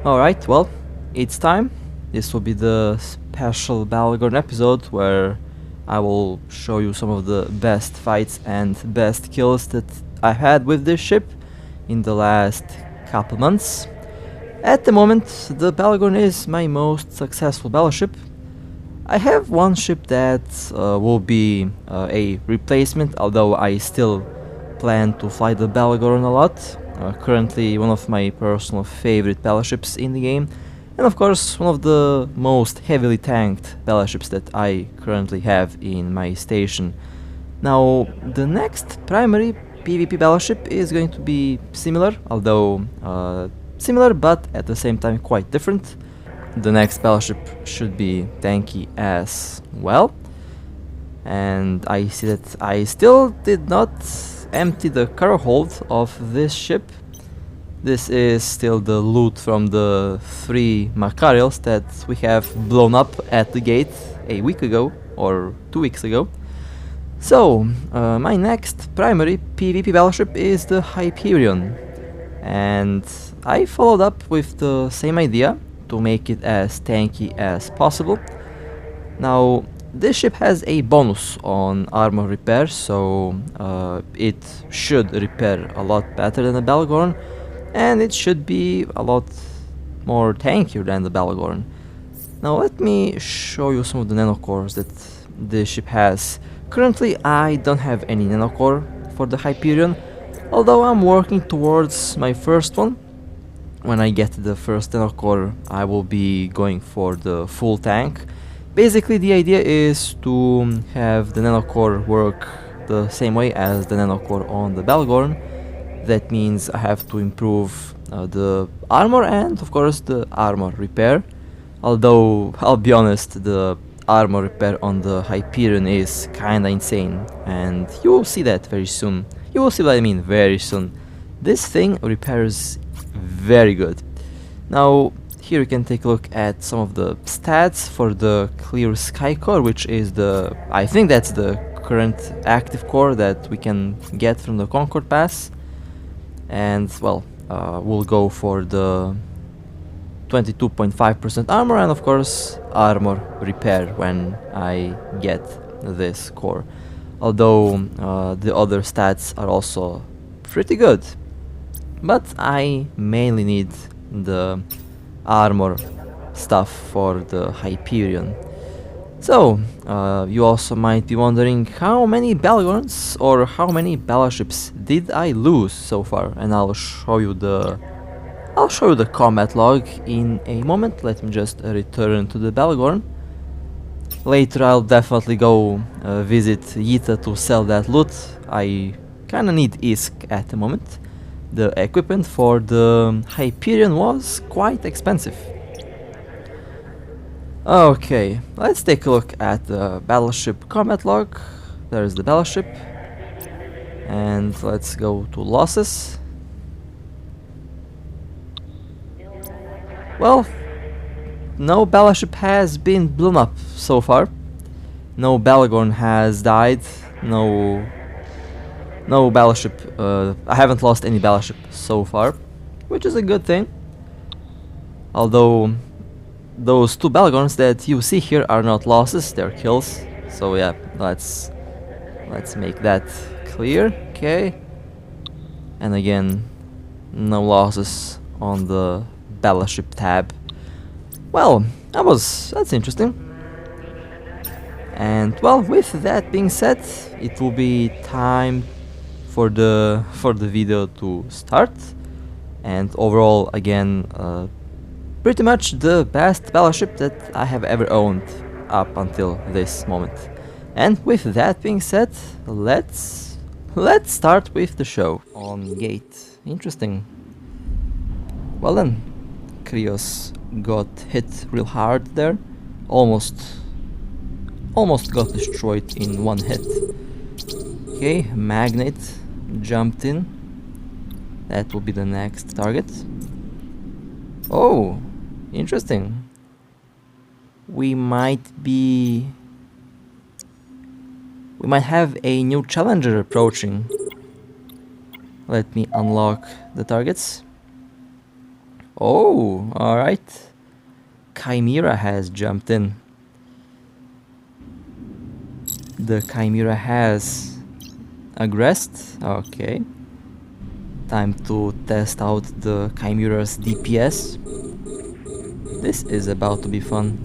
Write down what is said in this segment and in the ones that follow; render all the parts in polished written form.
Alright, well, it's time. This will be the special Bhaalgorn episode where I will show you some of the best fights and best kills that I had with this ship in the last couple months. At the moment, the Bhaalgorn is my most successful battleship. I have one ship that will be a replacement, although I still plan to fly the Bhaalgorn a lot. Currently one of my personal favorite battleships in the game, and of course one of the most heavily tanked battleships that I currently have in my station. Now, the next primary PvP battleship is going to be similar, although similar but at the same time quite different. The next battleship should be tanky as well, and I see that I still did not empty the cargo hold of this ship. This is still the loot from the 3 Macarials that we have blown up at the gate a week ago or 2 weeks ago. So, my next primary PvP battleship is the Hyperion, and I followed up with the same idea to make it as tanky as possible. Now, this ship has a bonus on armor repair, so it should repair a lot better than the Bhaalgorn, and it should be a lot more tankier than the Bhaalgorn. Now let me show you some of the nanocores that this ship has. Currently I don't have any nanocore for the Hyperion, although I'm working towards my first one. When I get the first nanocore, I will be going for the full tank. Basically, the idea is to have the nanocore work the same way as the nanocore on the Bhaalgorn. That means I have to improve the armor and, of course, the armor repair. Although, I'll be honest, the armor repair on the Hyperion is kinda insane, and you will see that very soon. You will see what I mean very soon. This thing repairs very good. Now, here you can take a look at some of the stats for the Clear Sky core, which is the... I think that's the current active core that we can get from the Concord Pass. And, well, we'll go for the 22.5% armor and, of course, armor repair when I get this core. Although the other stats are also pretty good. But I mainly need the armor stuff for the Hyperion. So, you also might be wondering how many Bhaalgorns or how many battleships did I lose so far, and I'll show you the combat log in a moment. Let me just return to the Bhaalgorn. Later I'll definitely go visit Yita to sell that loot. I kinda need ISK at the moment. The equipment for the Hyperion was quite expensive. Okay, let's take a look at the battleship combat log. There's the battleship. And let's go to losses. Well, no battleship has been blown up so far. No Bhaalgorn has died. No battleship, I haven't lost any battleship so far, which is a good thing. Although, those 2 Bhaalgorns that you see here are not losses, they're kills. So yeah, let's make that clear, okay. And again, no losses on the battleship tab. Well, that's interesting. And well, with that being said, it will be time for the video to start. And overall, again, pretty much the best battleship that I have ever owned up until this moment. And with that being said, let's start with the show. On gate, interesting. Well then, Krios got hit real hard there, almost got destroyed in one hit. Okay, Magnet jumped in. That will be the next target. Oh, interesting. We might have a new challenger approaching. Let me unlock the targets. Oh, alright. Chimera has jumped in. The Chimera has aggressed. Okay. Time to test out the Chimera's DPS. This is about to be fun.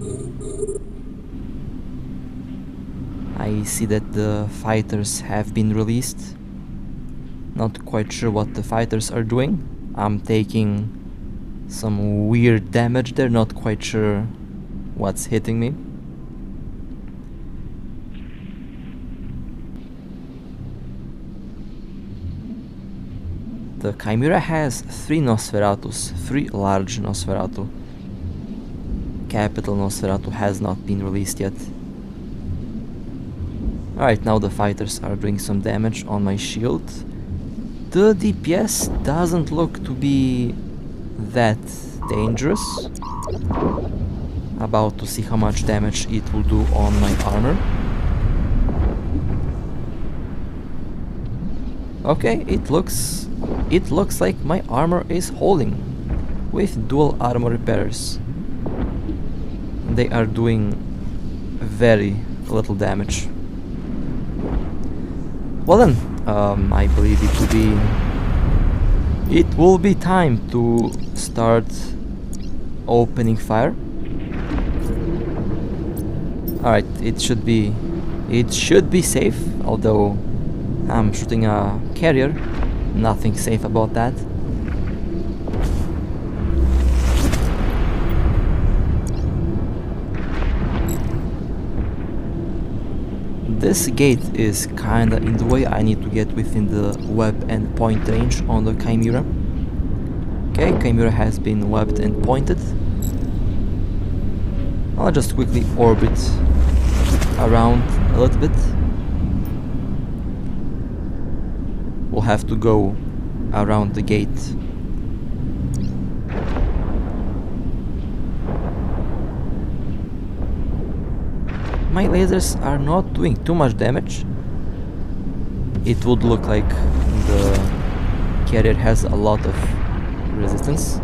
I see that the fighters have been released. Not quite sure what the fighters are doing. I'm taking some weird damage there, not quite sure what's hitting me. The Chimera has 3 Nosferatus, 3 large Nosferatu. Capital Nosferatu has not been released yet. Alright, now the fighters are doing some damage on my shield. The DPS doesn't look to be that dangerous. About to see how much damage it will do on my armor. Okay, it looks like my armor is holding with dual armor repairs. They are doing very little damage. Well then, I believe it will be time to start opening fire. Alright, it should be safe, although I'm shooting a carrier. Nothing safe about that. This gate is kinda in the way. I need to get within the web and point range on the Chimera. Okay, Chimera has been webbed and pointed. I'll just quickly orbit around a little bit. We'll have to go around the gate. My lasers are not doing too much damage. It would look like the carrier has a lot of resistance.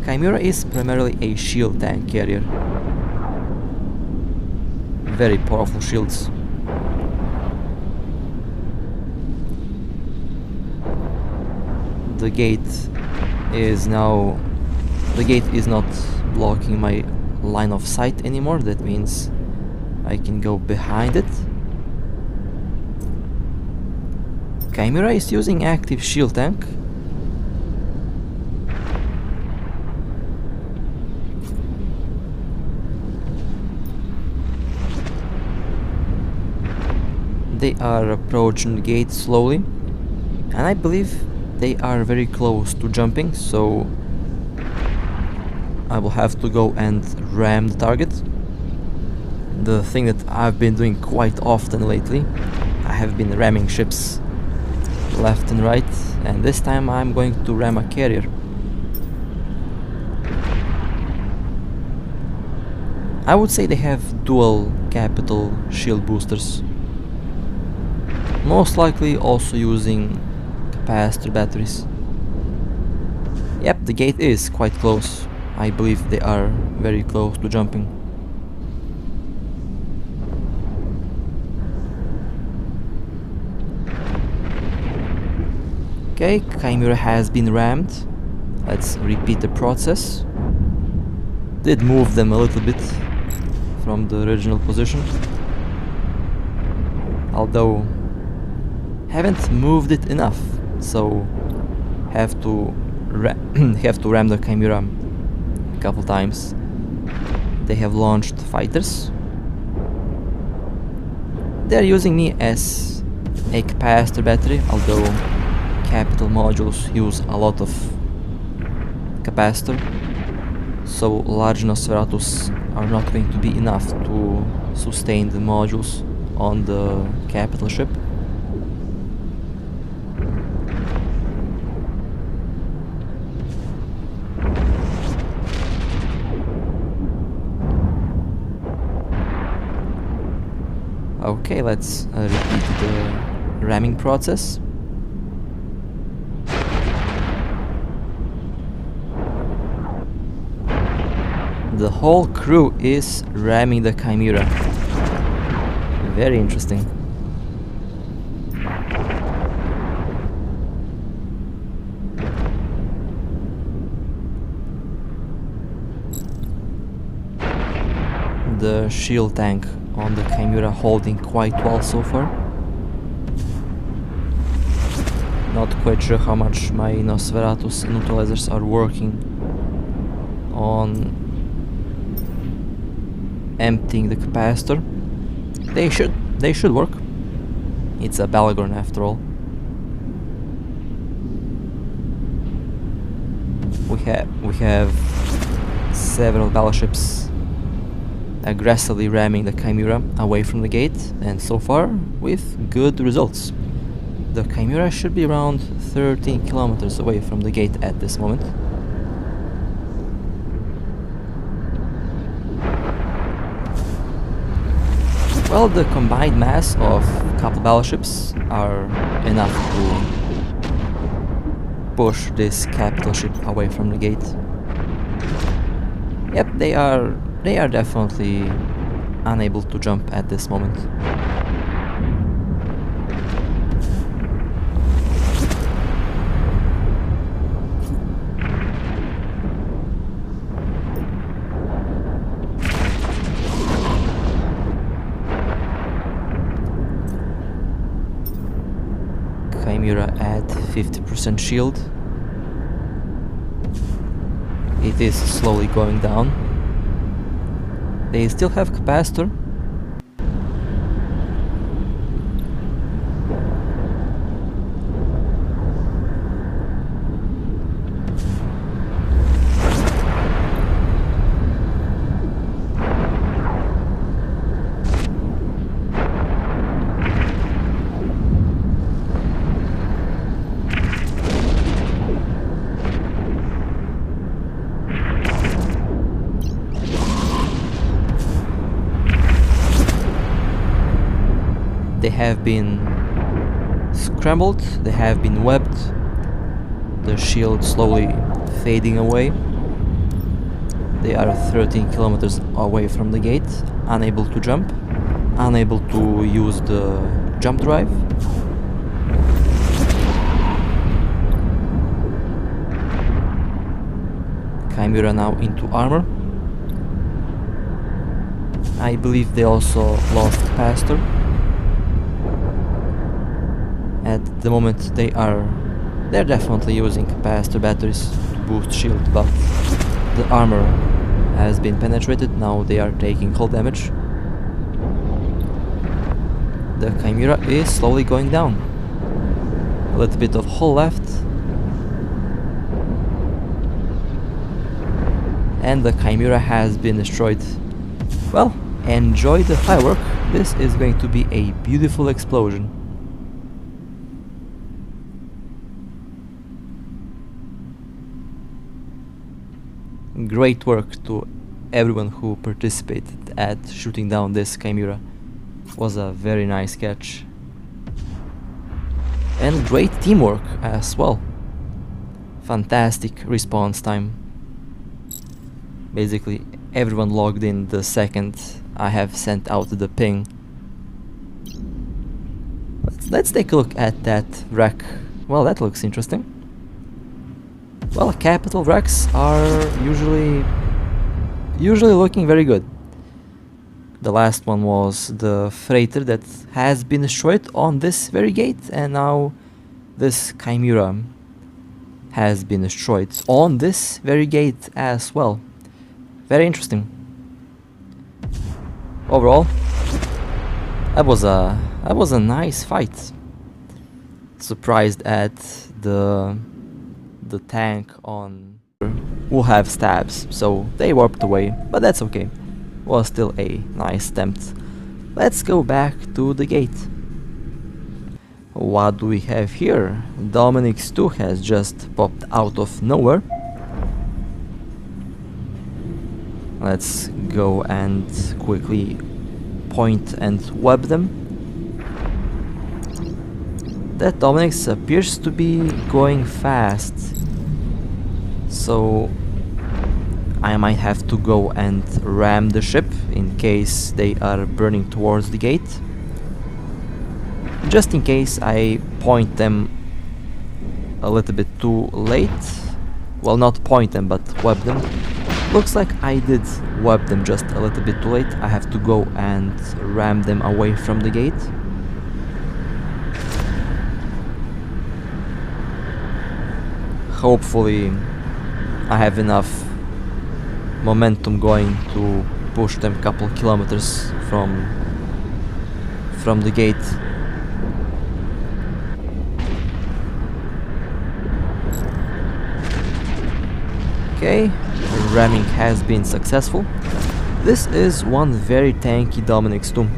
Chimera is primarily a shield tank carrier. Very powerful shields. The gate is not blocking my line of sight anymore. That means I can go behind it. Chimera is using active shield tank. They are approaching the gate slowly, and I believe they are very close to jumping, so I will have to go and ram the target. The thing that I've been doing quite often lately. I have been ramming ships left and right, and this time I'm going to ram a carrier. I would say they have dual capital shield boosters. Most likely also using capacitor batteries. Yep, the gate is quite close. I believe they are very close to jumping. Okay, Chimera has been rammed. Let's repeat the process. Did move them a little bit from the original position, although haven't moved it enough, so have to ram the Chimera a couple times. They have launched fighters. They're using me as a capacitor battery, although capital modules use a lot of capacitor, so large Nosferatus are not going to be enough to sustain the modules on the capital ship. Okay, let's repeat the ramming process. The whole crew is ramming the Chimera. Very interesting. The shield tank on the Chimera holding quite well so far. Not quite sure how much my Nosferatus neutralizers are working on emptying the capacitor. They should work. It's a Bhaalgorn after all. We have several battleships aggressively ramming the Chimera away from the gate, and so far with good results. The Chimera should be around 13 kilometers away from the gate at this moment. Well, the combined mass of a couple battleships are enough to push this capital ship away from the gate. Yep, they are definitely unable to jump at this moment. Chimera at 50% shield. It is slowly going down. They still have capacitor. They have been scrambled, they have been webbed, the shield slowly fading away. They are 13 kilometers away from the gate, unable to jump, unable to use the jump drive. Chimera now into armor. I believe they also lost capacitor. At the moment they're definitely using capacitor batteries to boost shield, but the armor has been penetrated. Now they are taking hull damage. The Chimera is slowly going down. A little bit of hull left. And the Chimera has been destroyed. Well, enjoy the firework. This is going to be a beautiful explosion. Great work to everyone who participated at shooting down this Chimera. Was a very nice catch. And great teamwork as well. Fantastic response time. Basically everyone logged in the second I have sent out the ping. Let's take a look at that wreck. Well, that looks interesting. Well, capital wrecks are usually looking very good. The last one was the freighter that has been destroyed on this very gate, and now this Chimera has been destroyed on this very gate as well. Very interesting. Overall, that was a nice fight. Surprised at the tank on will have stabs, so they warped away, but that's okay. Was still a nice attempt. Let's go back to the gate. What do we have here? Dominic's 2 has just popped out of nowhere. Let's go and quickly point and web them. That Dominic's appears to be going fast, so I might have to go and ram the ship in case they are burning towards the gate. Just in case I point them a little bit too late. Well, not point them, but web them. Looks like I did web them just a little bit too late. I have to go and ram them away from the gate. Hopefully I have enough momentum going to push them a couple kilometers from the gate. Okay, ramming has been successful. This is one very tanky Dominic's too,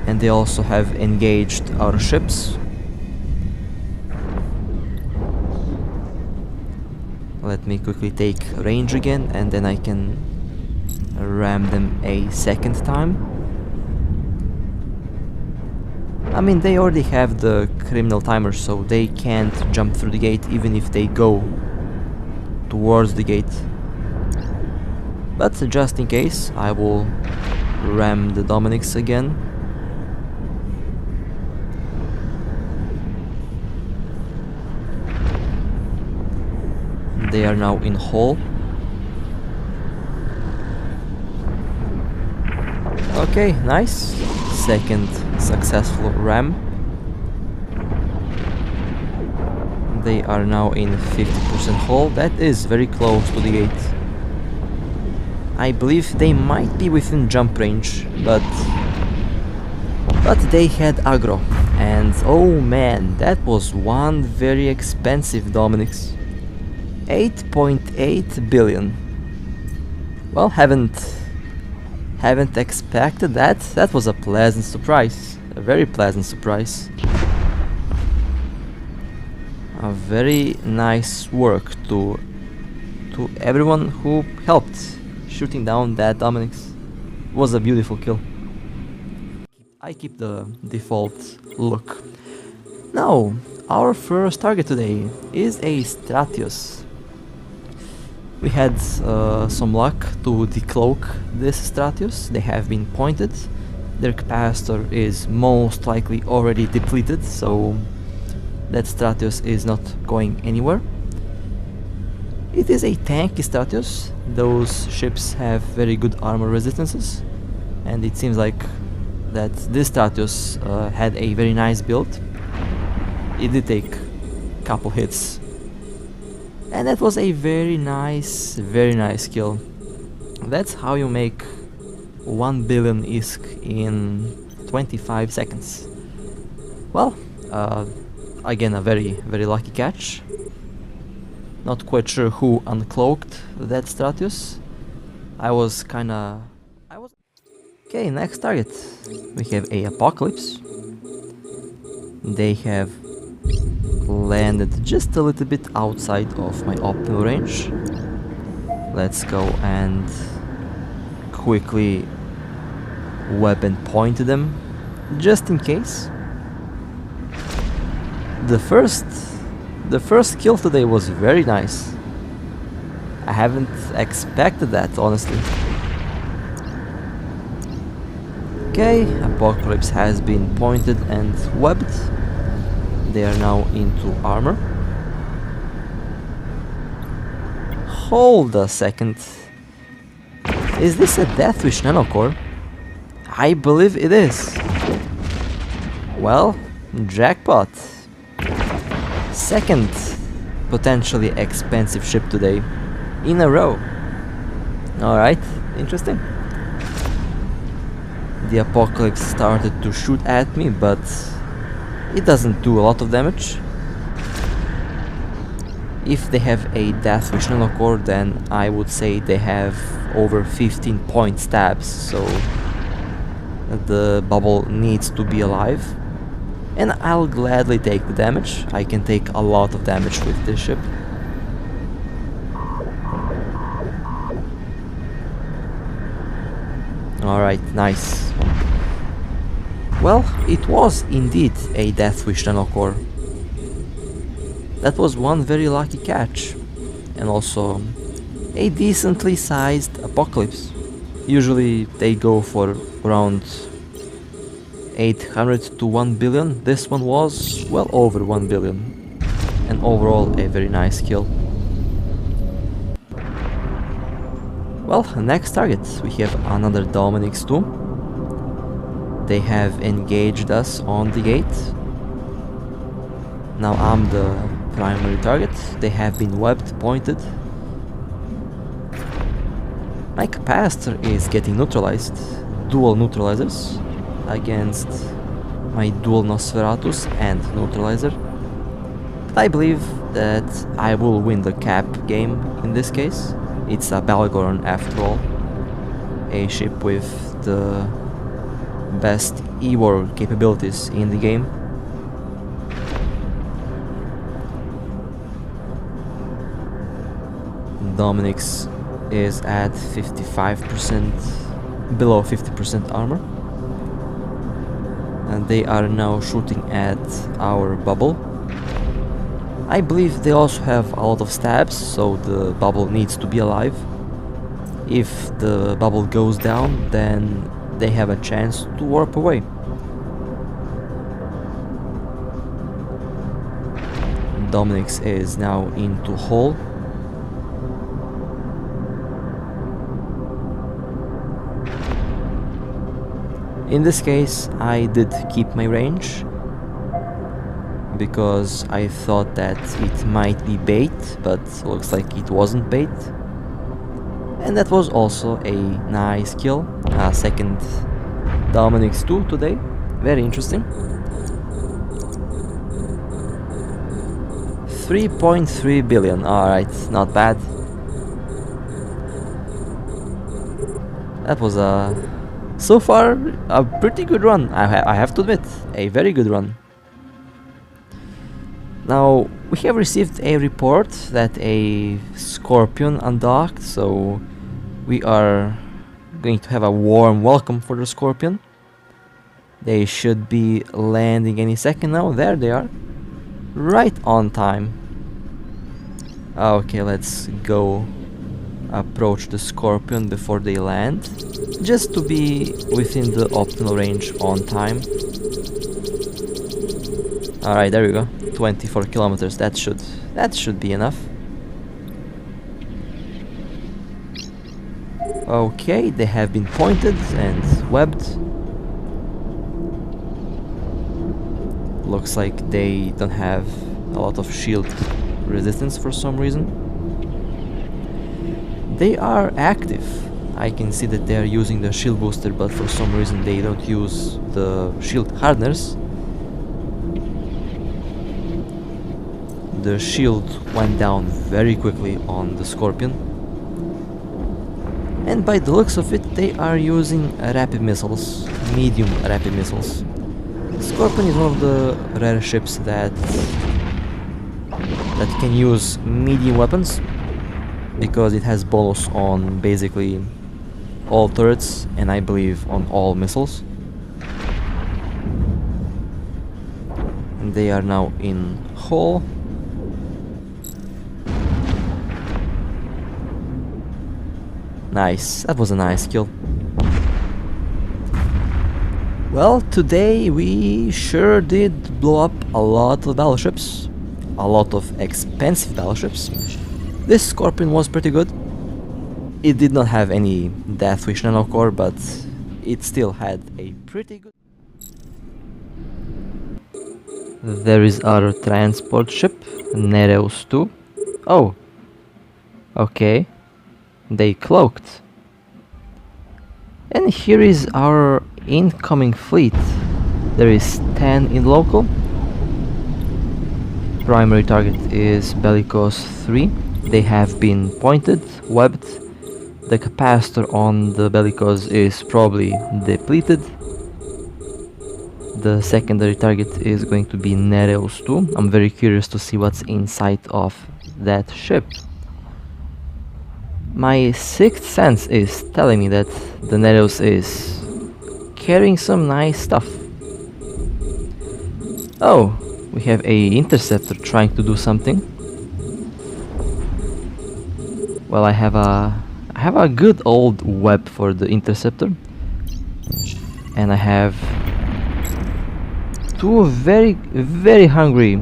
and they also have engaged our ships. Let me quickly take range again, and then I can ram them a second time. I mean, they already have the criminal timer, so they can't jump through the gate even if they go towards the gate. But just in case, I will ram the Dominics again. They are now in hull. Okay, nice. Second successful ram. They are now in 50% hull. That is very close to the gate. I believe they might be within jump range, but they had aggro. And oh man, that was one very expensive Dominic's. 8.8 billion. Well, haven't expected that. That was a pleasant surprise. A very pleasant surprise. A very nice work to everyone who helped shooting down that Dominic's. It was a beautiful kill. I keep the default look. Now, our first target today is a Stratios. We had some luck to decloak this Stratios. They have been pointed. Their capacitor is most likely already depleted, so that Stratios is not going anywhere. It is a tanky Stratios. Those ships have very good armor resistances, and it seems like that this Stratios had a very nice build. It did take a couple hits, and that was a very nice kill. That's how you make 1 billion ISK in 25 seconds. Well, again, a very lucky catch. Not quite sure who uncloaked that Stratios. Okay, next target. We have a Apocalypse. They have landed just a little bit outside of my optimal range. Let's go and quickly weapon point to them, just in case. The first kill today was very nice. I haven't expected that, honestly. Okay, Apocalypse has been pointed and webbed. They are now into armor. Hold a second. Is this a Deathwish nanocore? I believe it is. Well, jackpot. Second potentially expensive ship today in a row. Alright, interesting. The Apocalypse started to shoot at me, but it doesn't do a lot of damage. If they have a Deathwish nanocore, then I would say they have over 15 point stabs, so the bubble needs to be alive. And I'll gladly take the damage. I can take a lot of damage with this ship. Alright, nice. Well, it was indeed a Deathwish nanocore. That was one very lucky catch. And also a decently sized apocalypse. Usually they go for around 800 to 1 billion. This one was well over 1 billion. And overall a very nice kill. Well, next target, we have another Dominic's 2. They have engaged us on the gate. Now I'm the primary target. They have been webbed, pointed. My capacitor is getting neutralized. Dual neutralizers against my dual Nosferatus and neutralizer. But I believe that I will win the cap game in this case. It's a Bhaalgorn after all. A ship with the best E-war capabilities in the game. Dominic's is at 55%, below 50% armor. And they are now shooting at our bubble. I believe they also have a lot of stabs, so the bubble needs to be alive. If the bubble goes down, then they have a chance to warp away. Dominic's is now into hull. In this case, I did keep my range because I thought that it might be bait, but looks like it wasn't bait. And that was also a nice kill. Second Dominic's 2 today. Very interesting. 3.3 billion. Alright, not bad. That was so far a pretty good run. I have to admit, a very good run. Now, we have received a report that a Scorpion undocked, so we are going to have a warm welcome for the Scorpion. They should be landing any second now. There they are. Right on time. Okay, let's go approach the Scorpion before they land, just to be within the optimal range on time. Alright, there we go. 24 kilometers. That should be enough. Okay, they have been pointed and webbed. Looks like they don't have a lot of shield resistance for some reason. They are active. I can see that they are using the shield booster, but for some reason they don't use the shield hardeners. The shield went down very quickly on the Scorpion. And by the looks of it, they are using rapid missiles, medium rapid missiles. Scorpion is one of the rare ships that can use medium weapons, because it has bonus on basically all turrets and I believe on all missiles. And they are now in hull. Nice, that was a nice kill. Well, today we sure did blow up a lot of battleships, a lot of expensive battleships. This Scorpion was pretty good. It did not have any Death Wish nanocore, but it still had a pretty good... There is our transport ship, Nereus 2. Oh, okay. They cloaked. And here is our incoming fleet. There is 10 in local. Primary target is Bellicose 3. They have been pointed, webbed. The capacitor on the Bellicose is probably depleted. The secondary target is going to be Nereus 2. I'm very curious to see what's inside of that ship. My sixth sense is telling me that the Nereus is carrying some nice stuff. Oh, we have a interceptor trying to do something. Well, I have a good old web for the interceptor, and I have two very hungry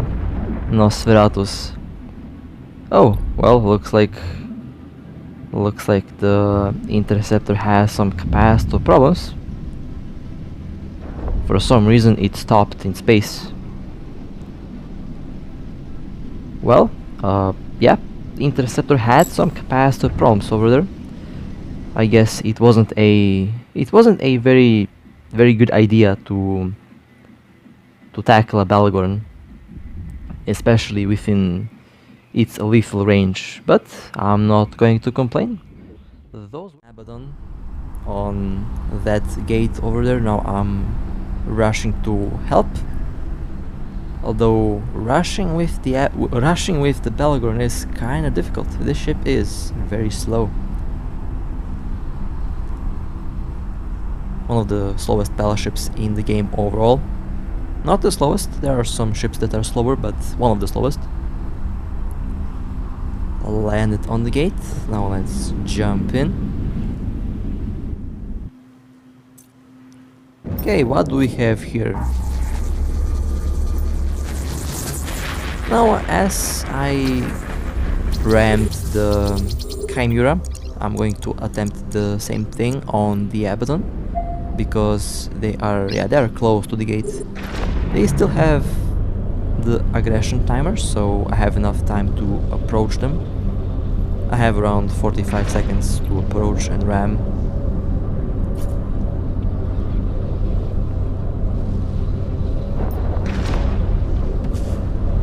Nosferatus. Oh, well, looks like the interceptor has some capacitor problems. For some reason it stopped in space. Well, yeah, the interceptor had some capacitor problems over there. I guess it wasn't a very good idea to tackle a Bhaalgorn, especially within its lethal range, but I'm not going to complain. Those Abaddon on that gate over there. Now I'm rushing to help. Although rushing with the Bhaalgorn is kind of difficult. This ship is very slow. One of the slowest battleships in the game overall. Not the slowest, there are some ships that are slower, but one of the slowest. Landed on the gate. Now let's jump in. Okay, what do we have here? Now, as I rammed the Chimera, I'm going to attempt the same thing on the Abaddon, because they are close to the gate. They still have the aggression timer, so I have enough time to approach them. I have around 45 seconds to approach and ram.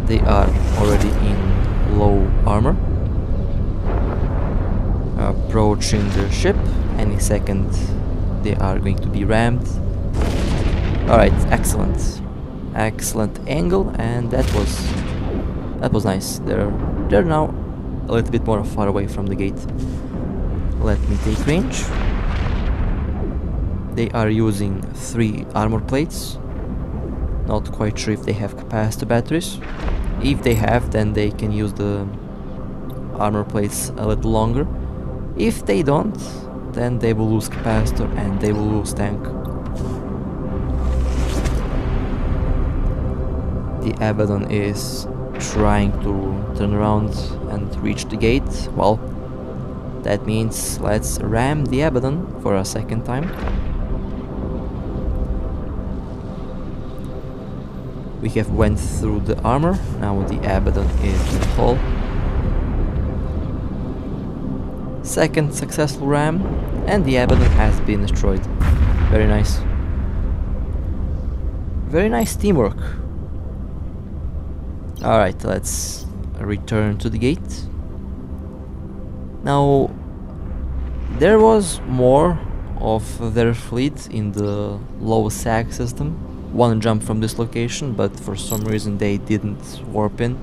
They are already in low armor. Approaching the ship. Any second they are going to be rammed. Alright, excellent. Excellent angle, and that was nice. They're now a little bit more far away from the gate. Let me take range. They are using 3 armor plates. Not quite sure if they have capacitor batteries. If they have, then they can use the armor plates a little longer. If they don't, then they will lose capacitor and they will lose tank. The Abaddon is trying to turn around and reach the gate. Well, that means let's ram the Abaddon for a second time. We have went through the armor. Now the Abaddon is in the hull. Second successful ram, and the Abaddon has been destroyed. Very nice. Very nice teamwork. Alright, let's return to the gate. Now, there was more of their fleet in the low sag system. One jump from this location, but for some reason they didn't warp in.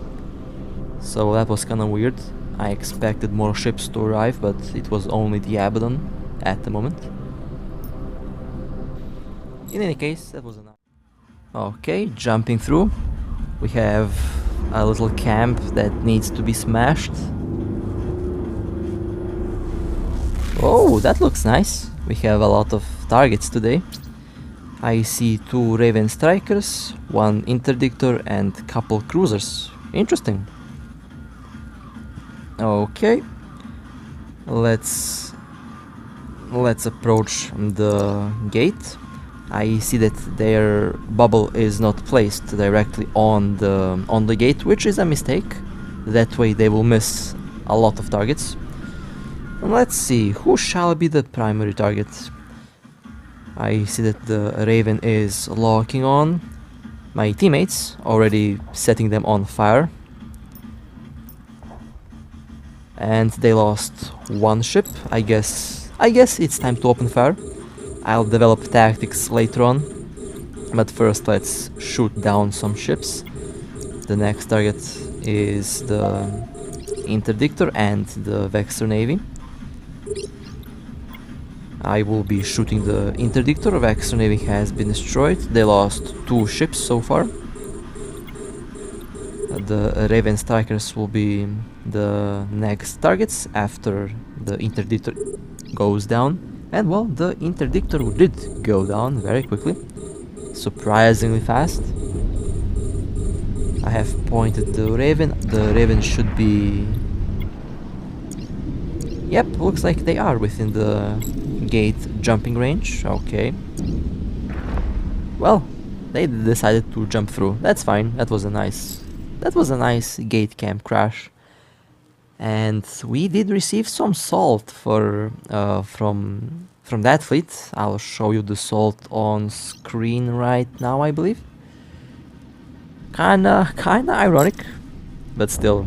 So that was kinda weird. I expected more ships to arrive, but it was only the Abaddon at the moment. In any case, that was enough. Okay, jumping through. We have a little camp that needs to be smashed. Oh, that looks nice. We have a lot of targets today. I see 2 Raven Strikers, 1 Interdictor and couple cruisers. Interesting. Okay. Let's approach the gate. I see that their bubble is not placed directly on the gate, which is a mistake. That way they will miss a lot of targets. And let's see, who shall be the primary target? I see that the Raven is locking on. My teammates already setting them on fire. And they lost 1 ship. I guess it's time to open fire. I'll develop tactics later on, but first let's shoot down some ships. The next target is the Interdictor and the Vexor Navy. I will be shooting the Interdictor. Vexor Navy has been destroyed. They lost 2 ships so far. The Raven Strikers will be the next targets after the interdictor goes down. And well, the interdictor did go down very quickly, surprisingly fast. I have pointed the Raven. The Raven should be... Yep, looks like they are within the gate jumping range. Okay. Well, they decided to jump through. That's fine. That was a nice gate camp crash. And we did receive some salt from that fleet. I'll show you the salt on screen right now, I believe. Kinda ironic, but still,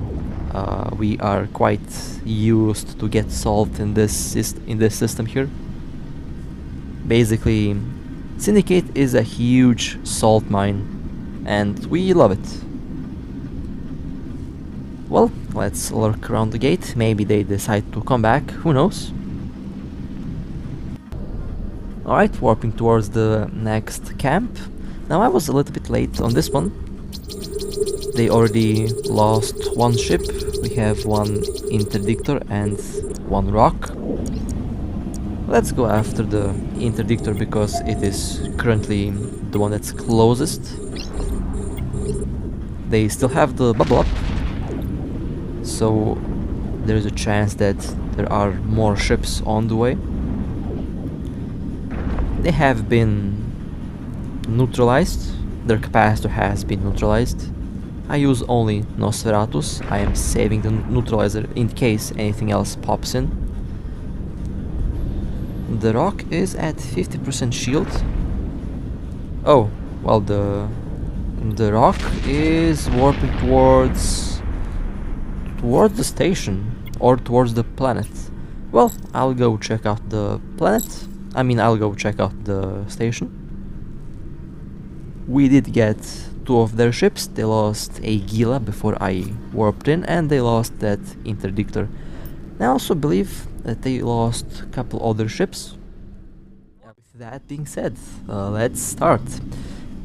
we are quite used to get salt in this system here. Basically, Syndicate is a huge salt mine, and we love it. Well, let's lurk around the gate. Maybe they decide to come back, who knows? Alright, warping towards the next camp. Now I was a little bit late on this one. They already lost one ship. We have one interdictor and one rock. Let's go after the interdictor because it is currently the one that's closest. They still have the bubble up, so there is a chance that there are more ships on the way. They have been neutralized. Their capacitor has been neutralized. I use only Nosferatus. I am saving the neutralizer in case anything else pops in. The rock is at 50% shield. Oh, well, the rock is warping towards the station or towards the planet. Well, I'll go check out the planet. I'll go check out the station. We did get 2 of their ships. They lost a Gila before I warped in, and they lost that interdictor. I also believe that they lost a couple other ships. With that being said, let's start.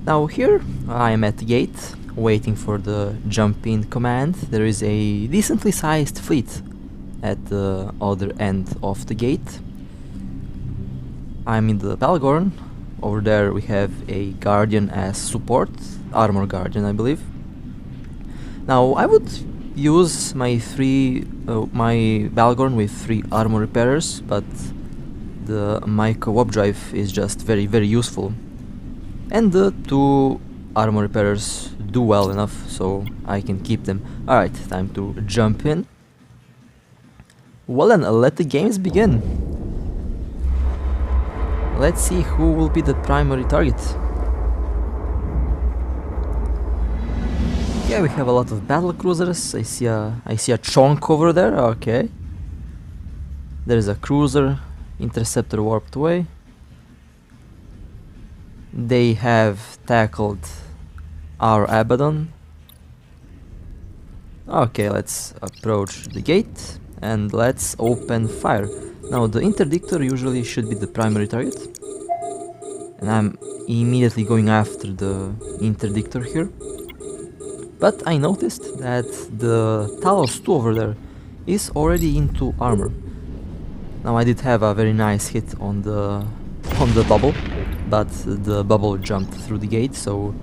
Now here I am at the gate, waiting for the jump in command. There is a decently sized fleet at the other end of the gate. I'm in the Bhaalgorn. Over there we have a Guardian as support, Armor Guardian I believe. Now I would use my Bhaalgorn with 3 armor repairers, but the Myco warp drive is just very useful. And the 2 armor repairers do well enough, so I can keep them. Alright, time to jump in. Well then, let the games begin. Let's see who will be the primary target. Yeah, we have a lot of battle cruisers. I see a chunk over there. Okay. There is a cruiser. Interceptor warped away. They have tackled our Abaddon. Okay, let's approach the gate and let's open fire. Now the interdictor usually should be the primary target, and I'm immediately going after the interdictor here. But I noticed that the Talos 2 over there is already into armor. Now I did have a very nice hit on the bubble, but the bubble jumped through the gate, so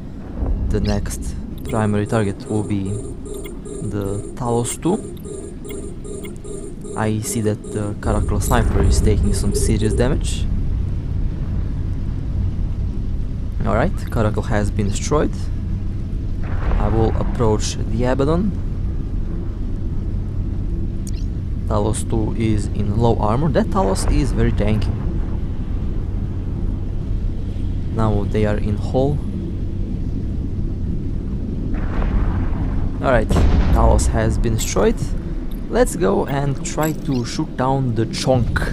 the next primary target will be the Talos 2. I see that the Caracal Sniper is taking some serious damage. Alright, Caracal has been destroyed. I will approach the Abaddon. Talos 2 is in low armor. That Talos is very tanky. Now they are in hull. Alright, Talos has been destroyed. Let's go and try to shoot down the Chonk.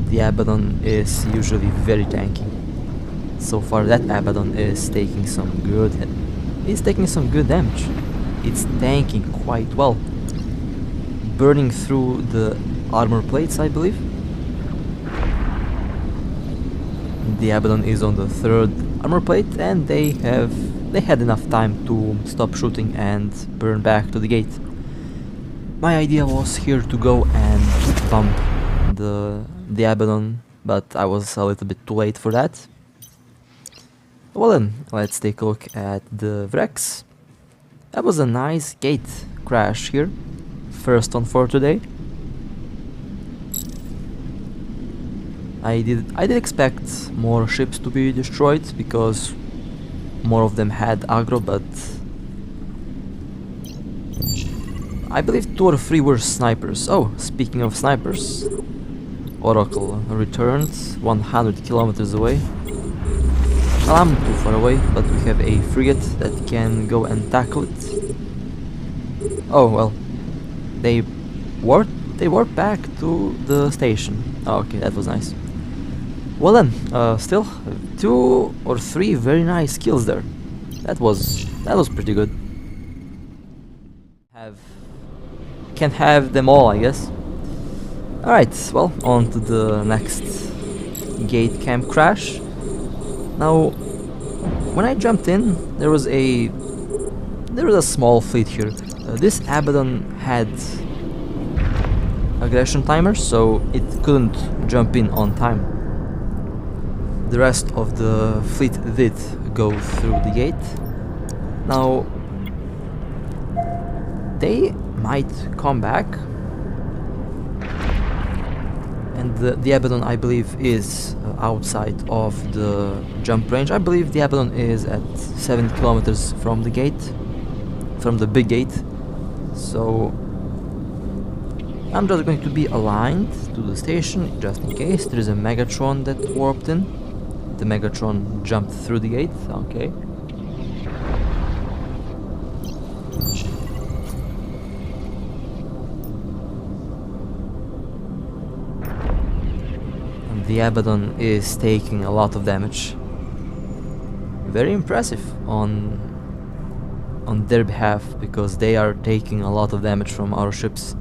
The Abaddon is usually very tanky. So far that Abaddon is taking some good damage. It's tanking quite well. Burning through the armor plates, I believe. The Abaddon is on the 3rd armor plate, and they they had enough time to stop shooting and burn back to the gate. My idea was here to go and bump the Abaddon, but I was a little bit too late for that. Well then, let's take a look at the wrecks. That was a nice gate crash here, first one for today. I did expect more ships to be destroyed because more of them had aggro, but I believe 2 or 3 were snipers. Oh, speaking of snipers, Oracle returned 100 kilometers away. Well, I'm too far away, but we have a frigate that can go and tackle it. Oh well, they warped back to the station. Oh, okay, that was nice. Well then, still 2 or 3 very nice kills there. That was pretty good. Can't have them all, I guess. Alright, well, on to the next gate camp crash. Now, when I jumped in, there was a small fleet here. This Abaddon had aggression timer, so it couldn't jump in on time. The rest of the fleet did go through the gate. Now, they might come back, and the Abaddon, I believe, is outside of the jump range. I believe the Abaddon is at 7 kilometers from the gate, from the big gate, so I'm just going to be aligned to the station just in case. There is a Megatron that warped in. The Megatron jumped through the gate, okay. The Abaddon is taking a lot of damage. Very impressive on their behalf, because they are taking a lot of damage from our ships.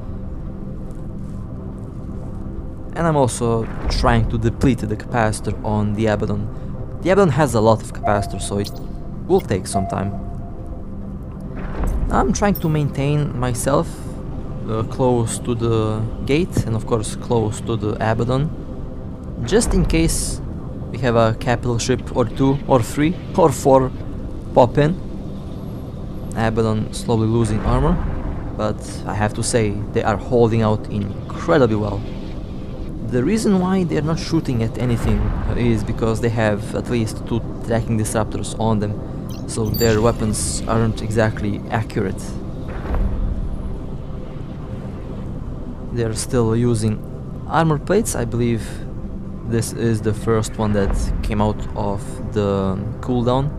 And I'm also trying to deplete the capacitor on the Abaddon. The Abaddon has a lot of capacitor, so it will take some time. I'm trying to maintain myself close to the gate, and of course close to the Abaddon, just in case we have a capital ship or 2 or 3 or 4 pop in. Abaddon slowly losing armor, but I have to say they are holding out incredibly well. The reason why they are not shooting at anything is because they have at least 2 tracking disruptors on them, so their weapons aren't exactly accurate. They are still using armor plates. I believe this is the first one that came out of the cooldown.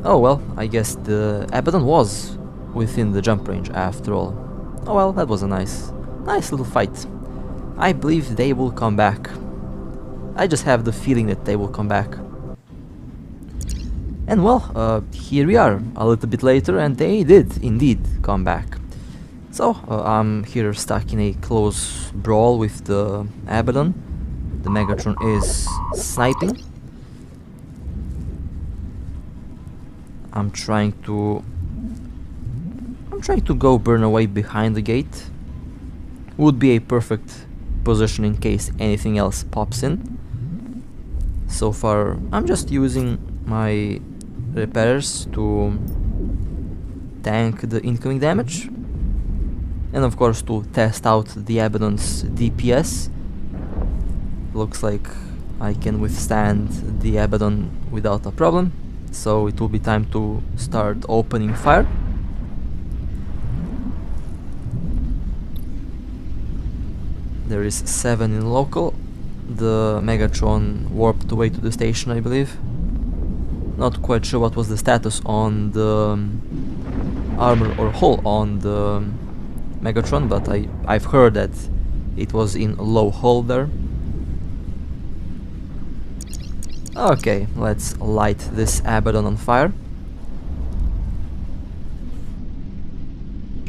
Oh well, I guess the Abaddon was within the jump range after all. Oh well, that was a nice little fight. I believe they will come back. I just have the feeling that they will come back. And well, here we are, a little bit later, and they did indeed come back. So, I'm here stuck in a close brawl with the Abaddon. The Megatron is sniping. I'm trying to go burn away behind the gate. Would be a perfect position in case anything else pops in. So far, I'm just using my repairs to tank the incoming damage, and of course to test out the Abaddon's DPS. Looks like I can withstand the Abaddon without a problem, so it will be time to start opening fire. There is 7 in local. The Megatron warped away to the station, I believe. Not quite sure what was the status on the armor or hull on the Megatron, but I've heard that it was in low hull there. Okay, let's light this Abaddon on fire.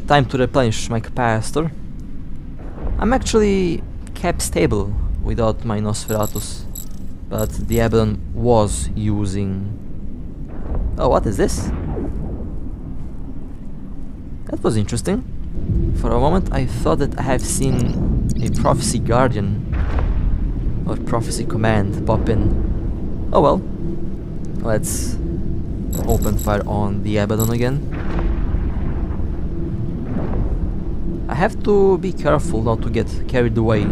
Time to replenish my capacitor. I'm actually kept stable without my Nosferatus, but the Abaddon was using... Oh, what is this? That was interesting. For a moment I thought that I have seen a Prophecy Guardian or Prophecy Command pop in. Oh well. Let's open fire on the Abaddon again. I have to be careful not to get carried away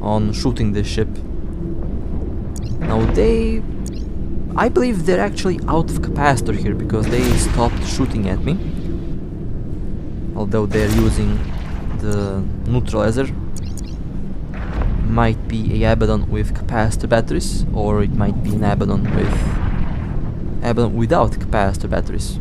on shooting this ship. Now I believe they're actually out of capacitor here because they stopped shooting at me. Although they're using the neutralizer. Might be a Abaddon with capacitor batteries, or it might be an Abaddon without capacitor batteries.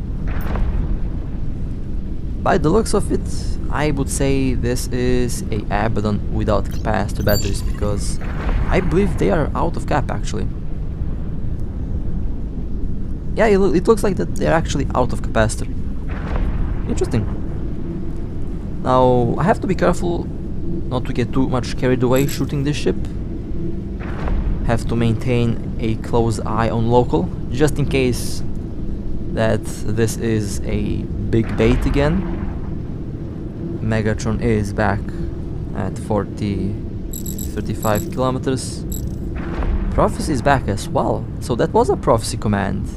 By the looks of it, I would say this is a Abaddon without capacitor batteries, because I believe they are out of cap actually. Yeah, it looks like that they're actually out of capacitor. Interesting. Now, I have to be careful not to get too much carried away shooting this ship. Have to maintain a close eye on local, just in case that this is a big bait again. Megatron is back at 35 kilometers. Prophecy is back as well, so that was a Prophecy Command.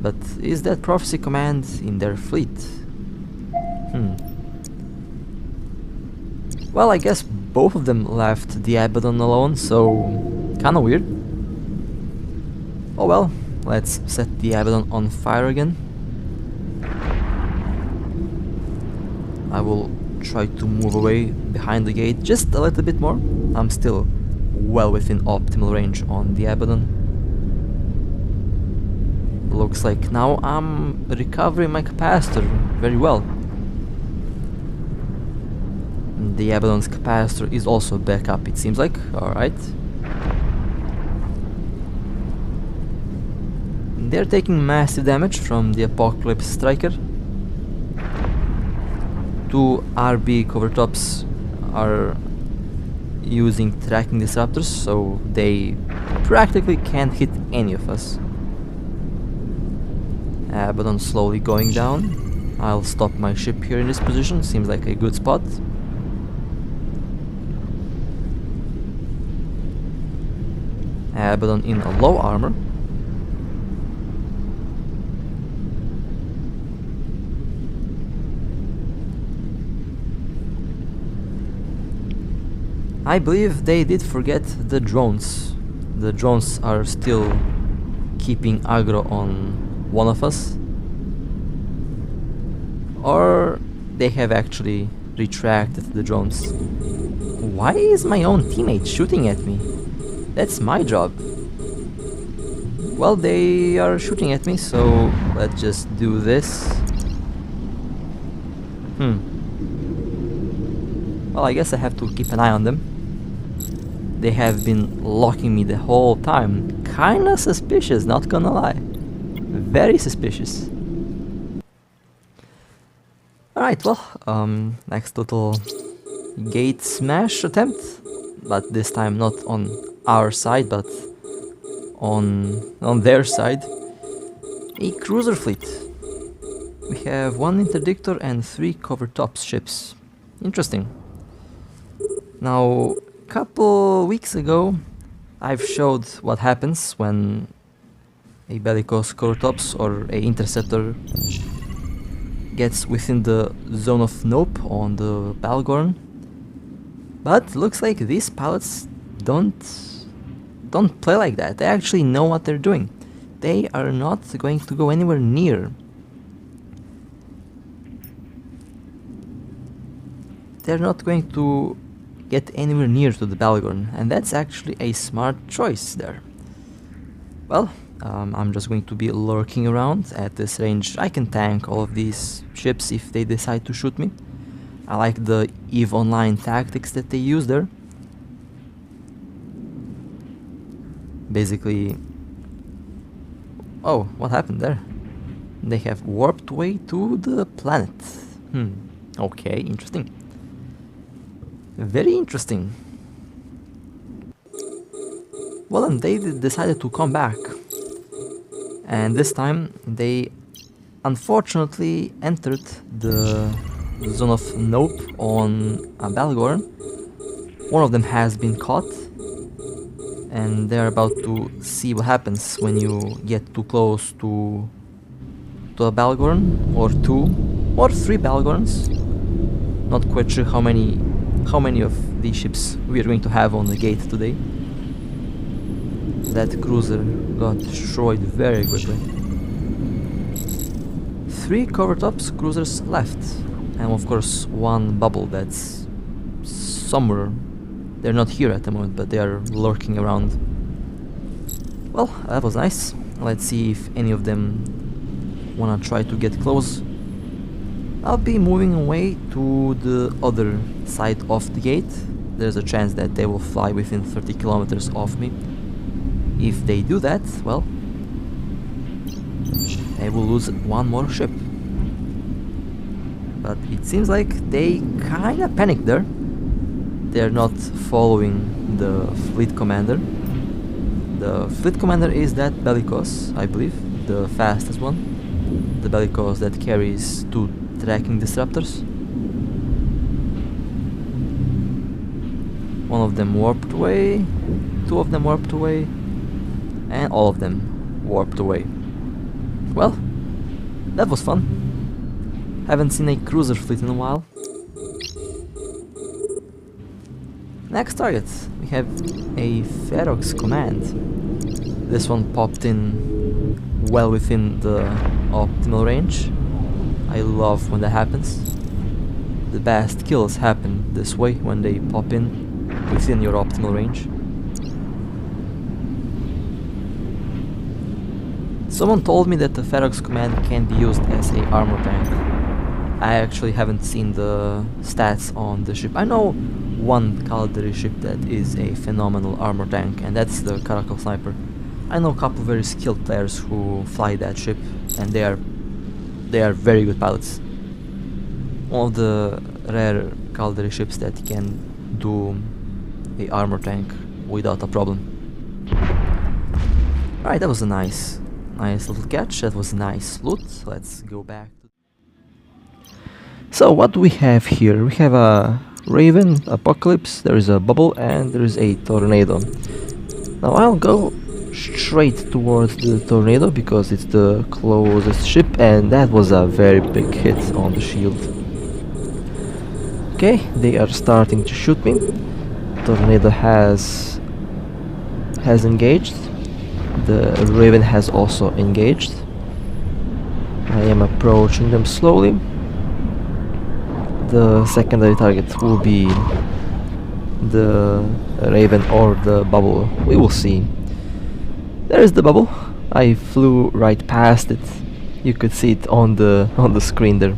But is that Prophecy Command in their fleet? Well, I guess both of them left the Abaddon alone, so kinda weird. Oh well, let's set the Abaddon on fire again. I will try to move away behind the gate just a little bit more. I'm still well within optimal range on the Abaddon. Looks like now I'm recovering my capacitor very well. The Abaddon's capacitor is also back up, it seems like. Alright. They're taking massive damage from the Apocalypse Striker. Two RB covertops are using tracking disruptors, so they practically can't hit any of us. Abaddon slowly going down. I'll stop my ship here in this position, seems like a good spot. Abaddon in a low armor. I believe they did forget the drones. The drones are still keeping aggro on one of us. Or they have actually retracted the drones. Why is my own teammate shooting at me? That's my job. Well, they are shooting at me, so let's just do this. Well, I guess I have to keep an eye on them. They have been locking me the whole time. Kinda suspicious, not gonna lie. Very suspicious. Alright, well, next little gate smash attempt. But this time not on our side, but on their side. A cruiser fleet. We have one interdictor and 3 covertops ships. Interesting. Now, a couple weeks ago, I've showed what happens when a bellicose covertops or a interceptor gets within the zone of nope on the Bhaalgorn. But looks like these pilots don't play like that. They actually know what they're doing. They are not going to go anywhere near. They're not going to get anywhere near to the Bhaalgorn, and that's actually a smart choice there. Well, I'm just going to be lurking around at this range. I can tank all of these ships if they decide to shoot me. I like the EVE Online tactics that they use there. Basically... Oh, what happened there? They have warped way to the planet. Okay, interesting. Very interesting. Well, and they decided to come back. And this time they unfortunately entered the zone of nope on Bhaalgorn. One of them has been caught, and they're about to see what happens when you get too close to a Bhaalgorn, or two, or three Bhaalgorns. Not quite sure how many of these ships we are going to have on the gate today. That cruiser got destroyed very quickly. 3 cover-tops cruisers left, and of course one bubble that's somewhere. They're not here at the moment, but they are lurking around. Well, that was nice. Let's see if any of them wanna try to get close. I'll be moving away to the other side of the gate. There's a chance that they will fly within 30 kilometers of me. If they do that, well, I will lose one more ship. But it seems like they kinda panicked there. They're not following the fleet commander. The fleet commander is that Bellicose, I believe, the fastest one. The Bellicose that carries 2 tracking disruptors. One of them warped away, 2 of them warped away, and all of them warped away. Well, that was fun. Haven't seen a cruiser fleet in a while. Next target, we have a Ferox command. This one popped in well within the optimal range. I love when that happens. The best kills happen this way, when they pop in within your optimal range. Someone told me that the Ferox command can be used as a armor tank. I actually haven't seen the stats on the ship. I know one cavalry ship that is a phenomenal armor tank, and that's the Caracal Sniper. I know a couple very skilled players who fly that ship, and they are very good pilots. One of the rare cavalry ships that can do a armor tank without a problem. Alright, that was a nice little catch. That was nice loot. Let's go back. So what do we have here? We have a Raven, Apocalypse, there is a bubble, and there is a tornado. Now I'll go straight towards the tornado because it's the closest ship, and that was a very big hit on the shield. Okay, they are starting to shoot me. Tornado has engaged. The Raven has also engaged. I am approaching them slowly. The secondary target will be the Raven or the bubble. We will see. There is the bubble. I flew right past it. You could see it on the screen there.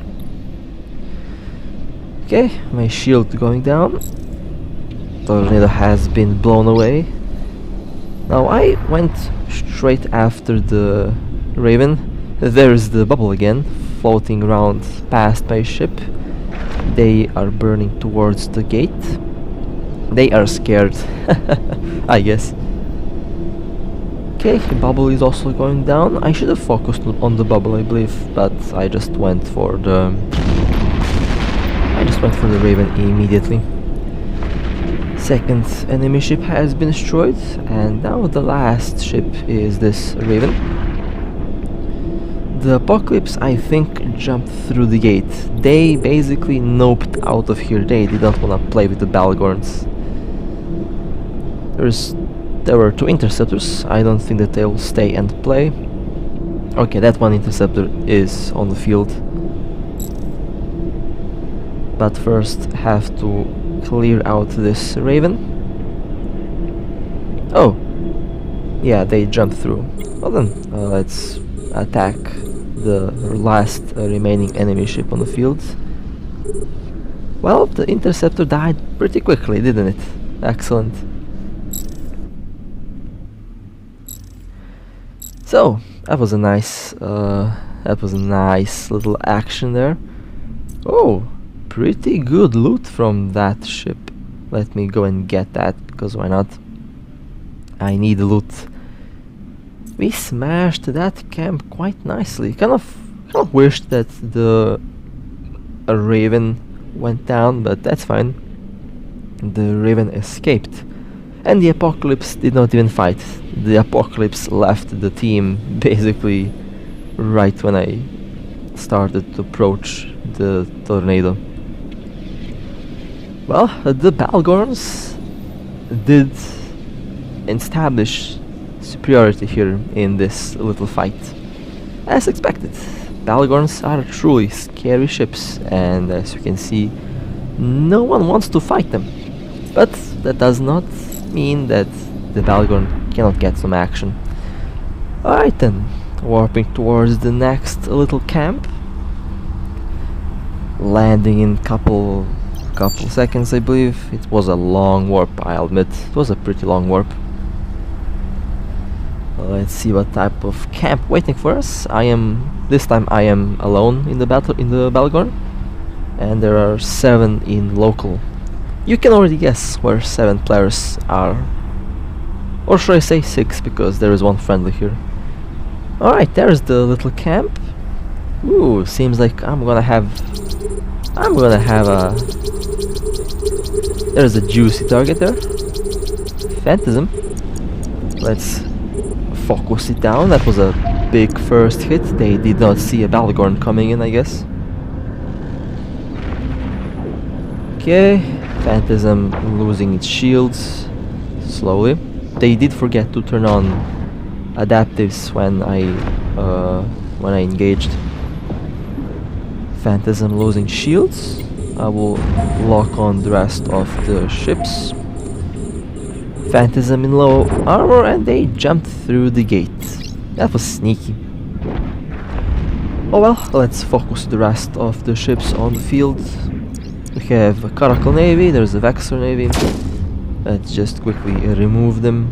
Okay, my shield going down. Tornado has been blown away. Now I went straight after the Raven. There's the bubble again, floating around past my ship. They are burning towards the gate. They are scared, I guess. Okay, the bubble is also going down. I should have focused on the bubble, I believe, but I just went for the Raven immediately. Second enemy ship has been destroyed, and now the last ship is this Raven. The Apocalypse, I think, jumped through the gate. They basically noped out of here. They didn't want to play with the Bhaalgorns. There were 2 interceptors. I don't think that they will stay and play. Okay, that one interceptor is on the field. But first have to clear out this Raven. Oh! Yeah, they jumped through. Well then, let's attack the last remaining enemy ship on the field. Well, the interceptor died pretty quickly, didn't it? Excellent. So that was a nice little action there. Oh, pretty good loot from that ship. Let me go and get that, because why not? I need loot. We smashed that camp quite nicely. Kind of wished that the Raven went down, but that's fine. The Raven escaped. And the Apocalypse did not even fight. The Apocalypse left the team basically right when I started to approach the tornado. Well, the Bhaalgorns did establish superiority here in this little fight. As expected, Bhaalgorns are truly scary ships, and as you can see, no one wants to fight them. But that does not mean that the Bhaalgorn cannot get some action. Alright then, warping towards the next little camp. Landing in couple seconds, I believe. It was a long warp, I'll admit. It was a pretty long warp. Let's see what type of camp waiting for us. This time I am alone in the Bhaalgorn, and there are 7 in local. You can already guess where 7 players are. Or should I say 6, because there is one friendly here. Alright, there's the little camp. Ooh, seems like I'm gonna have a... There's a juicy target there. Phantasm. Let's focus it down. That was a big first hit. They did not see a Bhaalgorn coming in, I guess. Okay, Phantasm losing its shields slowly. They did forget to turn on adaptives when I engaged. Phantasm losing shields. I will lock on the rest of the ships. Phantasm in low armor, and they jumped through the gate. That was sneaky. Oh well, let's focus the rest of the ships on the field. We have a Caracal Navy, there's a Vexor Navy. Let's just quickly remove them.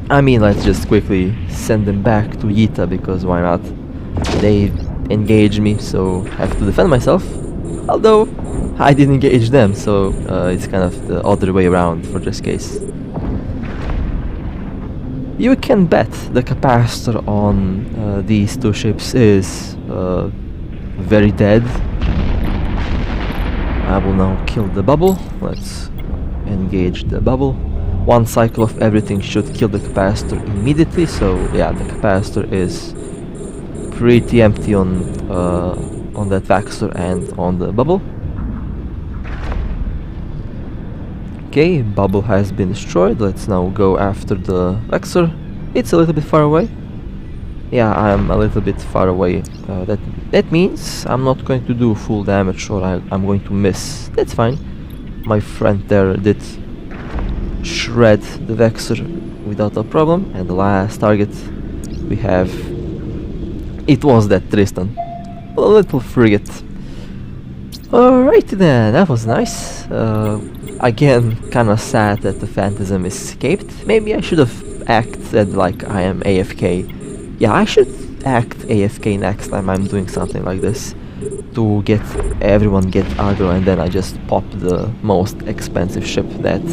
I mean, let's just quickly send them back to Yita, because why not? They engaged me, so I have to defend myself. Although, I didn't engage them, so it's kind of the other way around for this case. You can bet the capacitor on these 2 ships is very dead. I will now kill the bubble. Let's engage the bubble. 1 cycle of everything should kill the capacitor immediately, so yeah, the capacitor is pretty empty on that Vexor and on the bubble. Okay, bubble has been destroyed. Let's now go after the Vexor. It's a little bit far away. Yeah, I'm a little bit far away. That means I'm not going to do full damage, or I'm going to miss. That's fine. My friend there did shred the Vexor without a problem. And the last target we have, it was that Tristan, a little frigate. Alright then, that was nice. Again, kinda sad that the Phantasm escaped. Maybe I should have acted like I am AFK. Yeah, I should act AFK next time I'm doing something like this, to get everyone get aggro, and then I just pop the most expensive ship that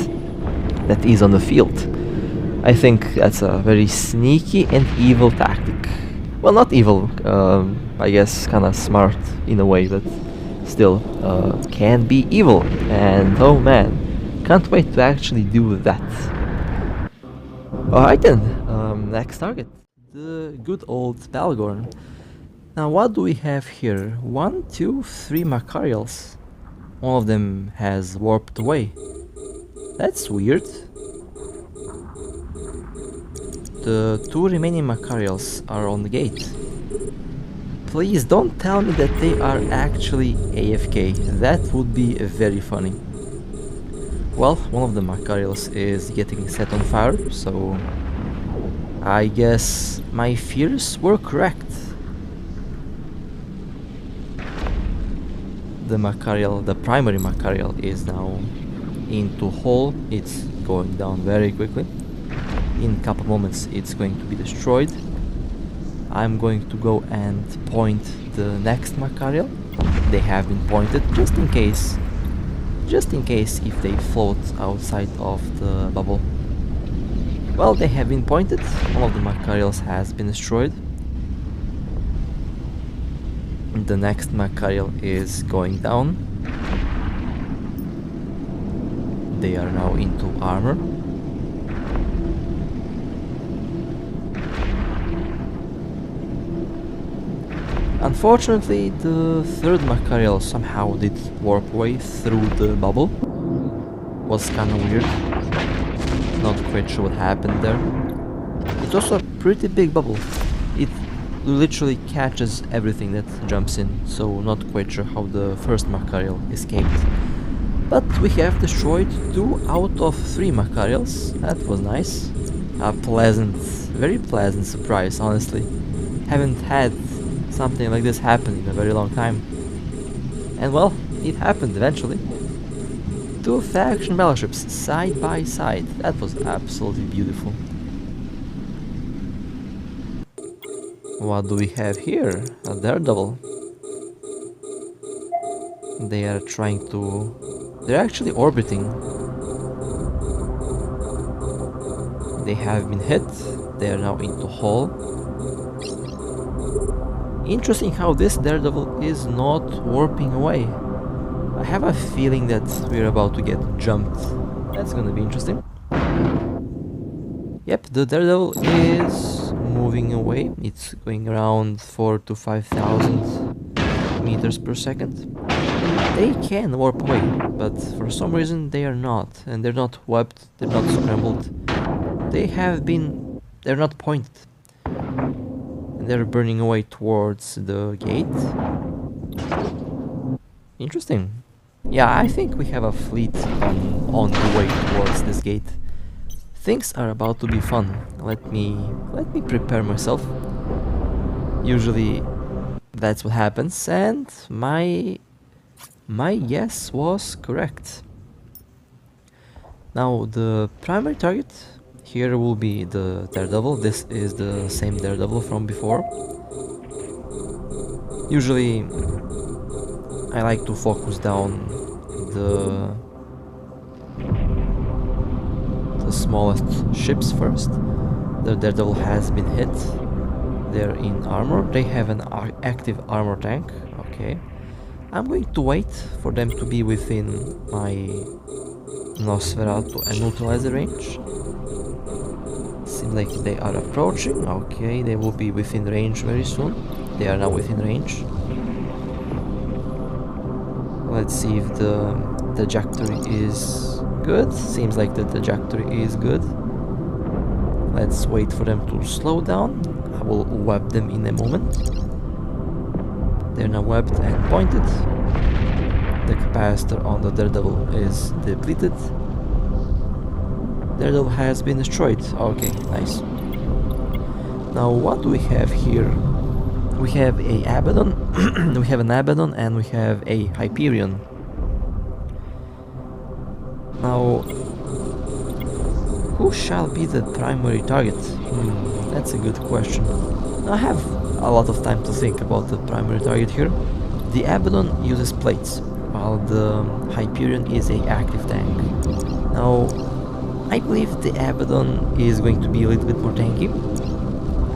is on the field. I think that's a very sneaky and evil tactic. Well, not evil, I guess kinda smart in a way, but still can be evil. And oh man, can't wait to actually do that. Alright then, next target. The good old Bhaalgorn. Now what do we have here? 1, 2, 3 Macarials. One of them has warped away. That's weird. The 2 remaining Macarials are on the gate. Please don't tell me that they are actually AFK. That would be very funny. Well, one of the Macarials is getting set on fire, so I guess my fears were correct. The primary Macarial is now into hole. It's going down very quickly. In a couple moments it's going to be destroyed. I'm going to go and point the next Macarial. They have been pointed just in case if they float outside of the bubble. Well, they have been pointed. One of the Macarials has been destroyed. The next Macarial is going down. They are now into armor. Unfortunately, the third Macarial somehow did warp away through the bubble. Was kinda weird. Not quite sure what happened there. It's also a pretty big bubble. It literally catches everything that jumps in, so not quite sure how the first Macarial escaped. But we have destroyed 2 out of 3 Macarials. That was nice. A pleasant, very pleasant surprise, honestly. Haven't had something like this happen in a very long time. And well, it happened eventually. 2 faction battleships side by side. That was absolutely beautiful. What do we have here? A daredevil. They are trying to... They're actually orbiting. They have been hit. They are now into hull. Interesting how this daredevil is not warping away. I have a feeling that we're about to get jumped. That's gonna be interesting. Yep, the daredevil is moving away. It's going around 4,000 to 5,000 meters per second. They can warp away, but for some reason they are not. And they're not webbed, they're not scrambled. They're not pointed. And they're burning away towards the gate. Interesting. Yeah, I think we have a fleet on the way towards this gate. Things are about to be fun. Let me prepare myself. Usually that's what happens, and my guess was correct. Now the primary target here will be the daredevil. This is the same daredevil from before. Usually I like to focus down the smallest ships first. The daredevil has been hit. They're in armor. They have an active armor tank. Okay. I'm going to wait for them to be within my Nosferatu and neutralizer range. Seems like they are approaching. Okay, they will be within range very soon. They are now within range. Let's see if the trajectory is good. Seems like the trajectory is good. Let's wait for them to slow down. I will web them in a moment. They're now webbed and pointed. The capacitor on the daredevil is depleted. Daredevil has been destroyed. Okay, nice. Now what do we have here? We have a Abaddon, we have an Abaddon, and we have a Hyperion. Now, who shall be the primary target? That's a good question. I have a lot of time to think about the primary target here. The Abaddon uses plates, while the Hyperion is a active tank. Now, I believe the Abaddon is going to be a little bit more tanky.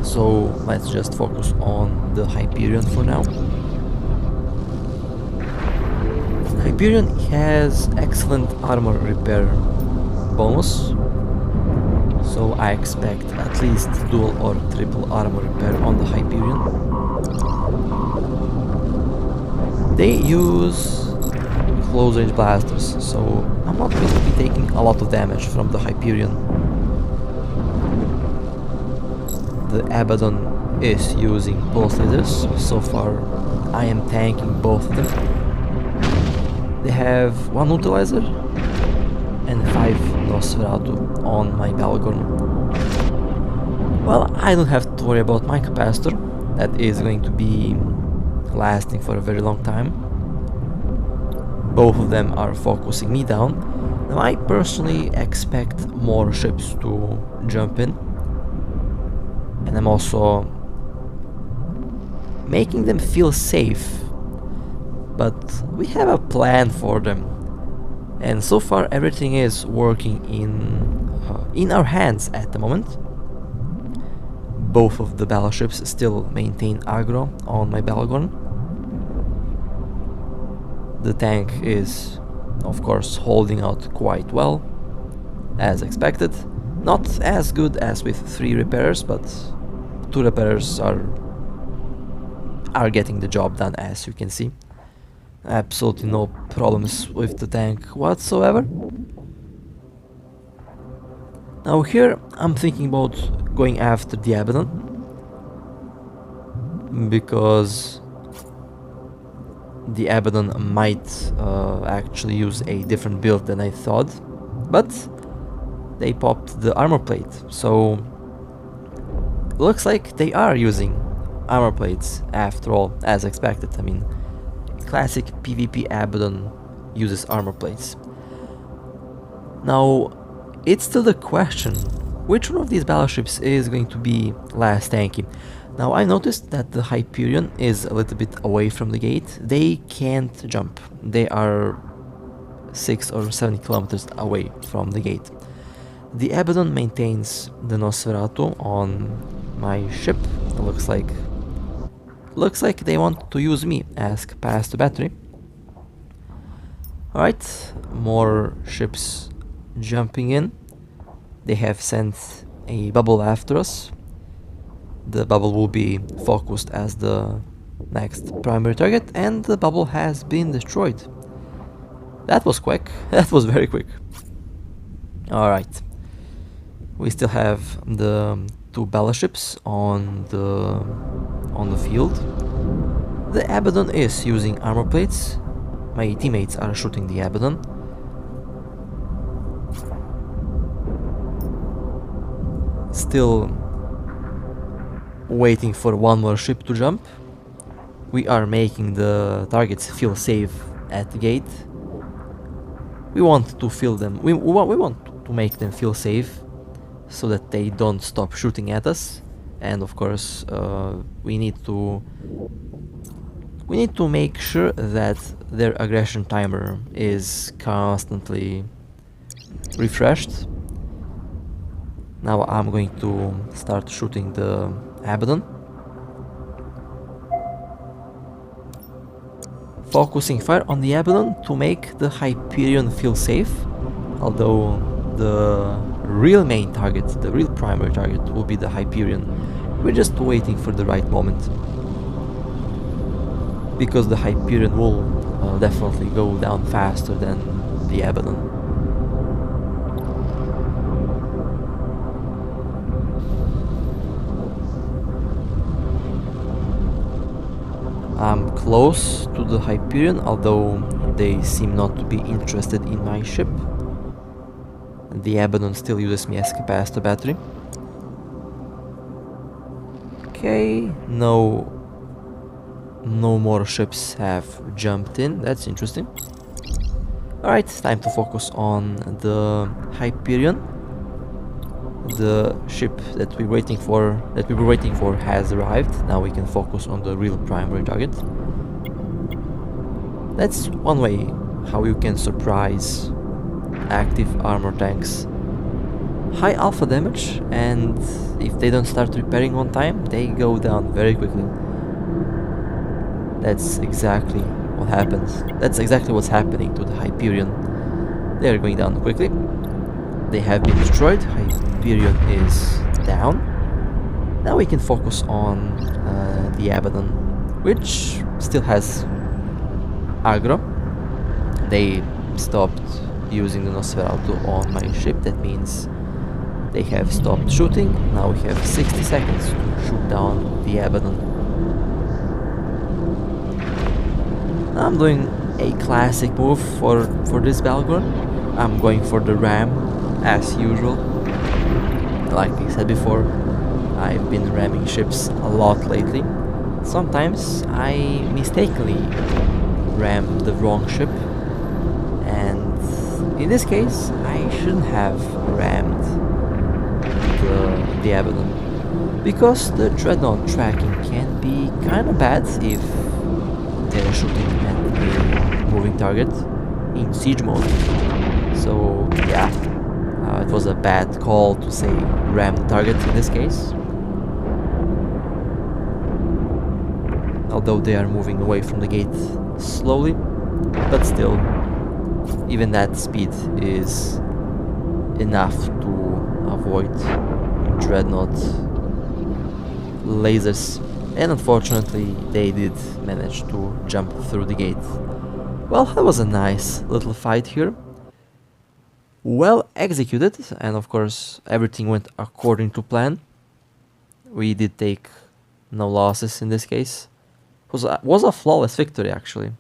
So let's just focus on the Hyperion for now. Hyperion has excellent armor repair bonus, so I expect at least dual or triple armor repair on the Hyperion. They use close range blasters, so I'm not going to be taking a lot of damage from the Hyperion. The Abaddon is using pulse lasers. So far I am tanking both of them. They have 1 neutralizer and 5 Nosferatu on my Bhaalgorn. Well, I don't have to worry about my capacitor. That is going to be lasting for a very long time. Both of them are focusing me down. Now I personally expect more ships to jump in. And I'm also making them feel safe. But we have a plan for them. And so far everything is working in in our hands at the moment. Both of the battleships still maintain aggro on my Bhaalgorn. The tank is, of course, holding out quite well, as expected. Not as good as with 3 repairers, but 2 repairers are getting the job done, as you can see. Absolutely no problems with the tank whatsoever. Now here I'm thinking about going after the Abaddon, because the Abaddon might actually use a different build than I thought, but they popped the armor plate, so looks like they are using armor plates after all, as expected. I mean, classic PvP Abaddon uses armor plates. Now, it's still the question, which one of these battleships is going to be last tanky? Now, I noticed that the Hyperion is a little bit away from the gate. They can't jump. They are 6 or 7 kilometers away from the gate. The Abaddon maintains the Nosferatu on my ship. It looks like they want to use me as capacitor battery. Alright, more ships jumping in. They have sent a bubble after us. The bubble will be focused as the next primary target, and the bubble has been destroyed. That was quick. That was very quick. Alright. We still have the 2 battleships on the field. The Abaddon is using armor plates. My teammates are shooting the Abaddon. Still waiting for one more ship to jump. We are making the targets feel safe at the gate. We want to feel them. We want to make them feel safe, so that they don't stop shooting at us. And of course, we need to make sure that their aggression timer is constantly refreshed. Now I'm going to start shooting the Abaddon, focusing fire on the Abaddon to make the Hyperion feel safe, although the real main target, the real primary target, will be the Hyperion. We're just waiting for the right moment, because the Hyperion will definitely go down faster than the Abaddon. I'm close to the Hyperion, although they seem not to be interested in my ship. The Abaddon still uses me as capacitor battery. Okay, no more ships have jumped in. That's interesting. Alright, time to focus on the Hyperion. The ship that we were waiting for has arrived. Now we can focus on the real primary target. That's one way how you can surprise active armor tanks. High alpha damage, and if they don't start repairing on time, they go down very quickly. That's exactly what happens. That's exactly what's happening to the Hyperion. They are going down quickly. They have been destroyed. Hyperion is down. Now we can focus on the Abaddon, which still has aggro. They stopped using the Nosferatu on my ship. That means they have stopped shooting. Now we have 60 seconds to shoot down the Abaddon. I'm doing a classic move for this Bhaalgorn. I'm going for the ram, as usual. Like I said before, I've been ramming ships a lot lately. Sometimes I mistakenly ram the wrong ship, and in this case I shouldn't have rammed the Abaddon, because the Dreadnought tracking can be kinda bad if they're shooting at a moving target in siege mode. So yeah, It was a bad call to say ram the target in this case. Although they are moving away from the gate slowly, but still, even that speed is enough to avoid dreadnought lasers, and unfortunately they did manage to jump through the gate. Well, that was a nice little fight here. Well executed, and of course everything went according to plan. We did take no losses in this case. Was a flawless victory actually.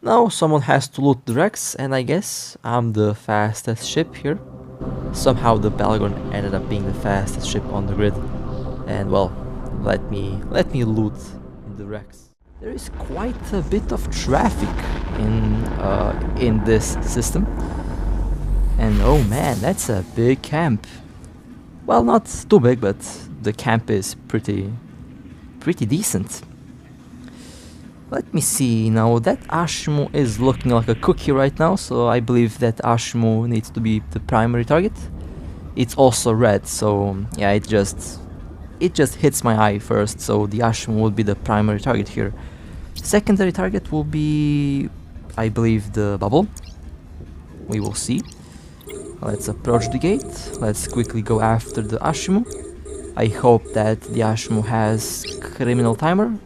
Now someone has to loot the wrecks, and I guess I'm the fastest ship here. Somehow the Bhaalgorn ended up being the fastest ship on the grid, and well, let me loot the wrecks. There is quite a bit of traffic in this system, and oh man, that's a big camp. Well, not too big, but the camp is pretty decent. Let me see now. That Ashmu is looking like a cookie right now, so I believe that Ashmu needs to be the primary target. It's also red, so yeah, it just hits my eye first, so the Ashmu will be the primary target here. Secondary target will be, I believe, the bubble. We will see. Let's approach the gate. Let's quickly go after the Ashmu. I hope that the Ashmu has criminal timer.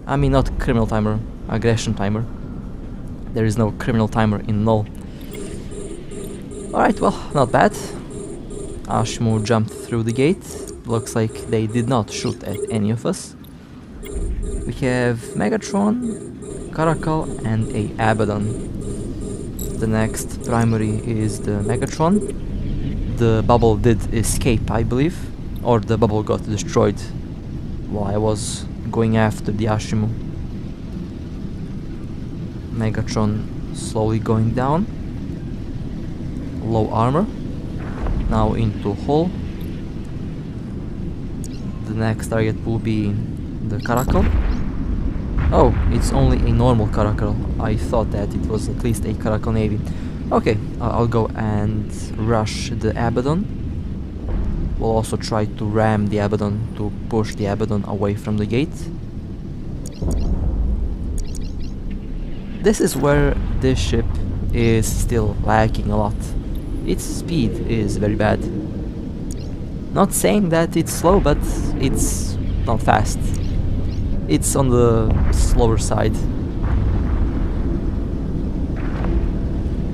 I mean, not criminal timer, aggression timer. There is no criminal timer in null. Alright, well, not bad. Ashmu jumped through the gate. Looks like they did not shoot at any of us. We have Megatron, Caracal, and a Abaddon. The next primary is the Megatron. The bubble did escape, I believe, or the bubble got destroyed while I was going after the Ashmu. Megatron slowly going down. Low armor. Now into hull. The next target will be the Caracal. Oh, it's only a normal Caracal. I thought that it was at least a Caracal Navy. Okay, I'll go and rush the Abaddon. We'll also try to ram the Abaddon to push the Abaddon away from the gate. This is where this ship is still lacking a lot. Its speed is very bad. Not saying that it's slow, but it's not fast. It's on the slower side.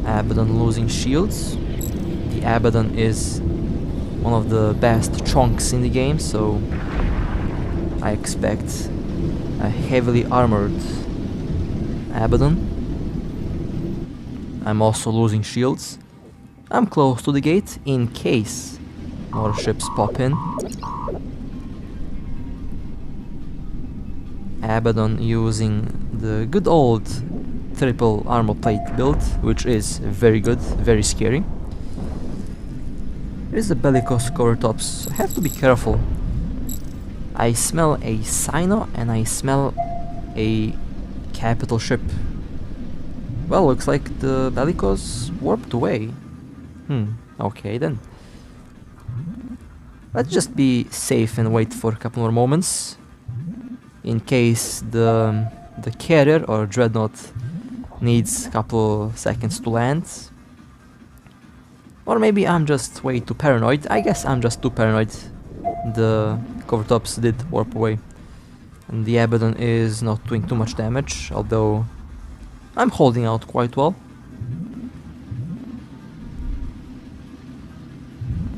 Abaddon losing shields. The Abaddon is one of the best chunks in the game, so I expect a heavily armored Abaddon. I'm also losing shields. I'm close to the gate in case more ships pop in. Abaddon using the good old triple armor plate build, which is very good, very scary. There is a bellicose cover tops. I have to be careful. I smell a Sino and I smell a capital ship. Well, looks like the bellicose warped away. Okay then. Let's just be safe and wait for a couple more moments in case the carrier or dreadnought needs a couple seconds to land. Or maybe I'm just way too paranoid. I guess I'm just too paranoid. The cover tops did warp away. And the Abaddon is not doing too much damage, although I'm holding out quite well.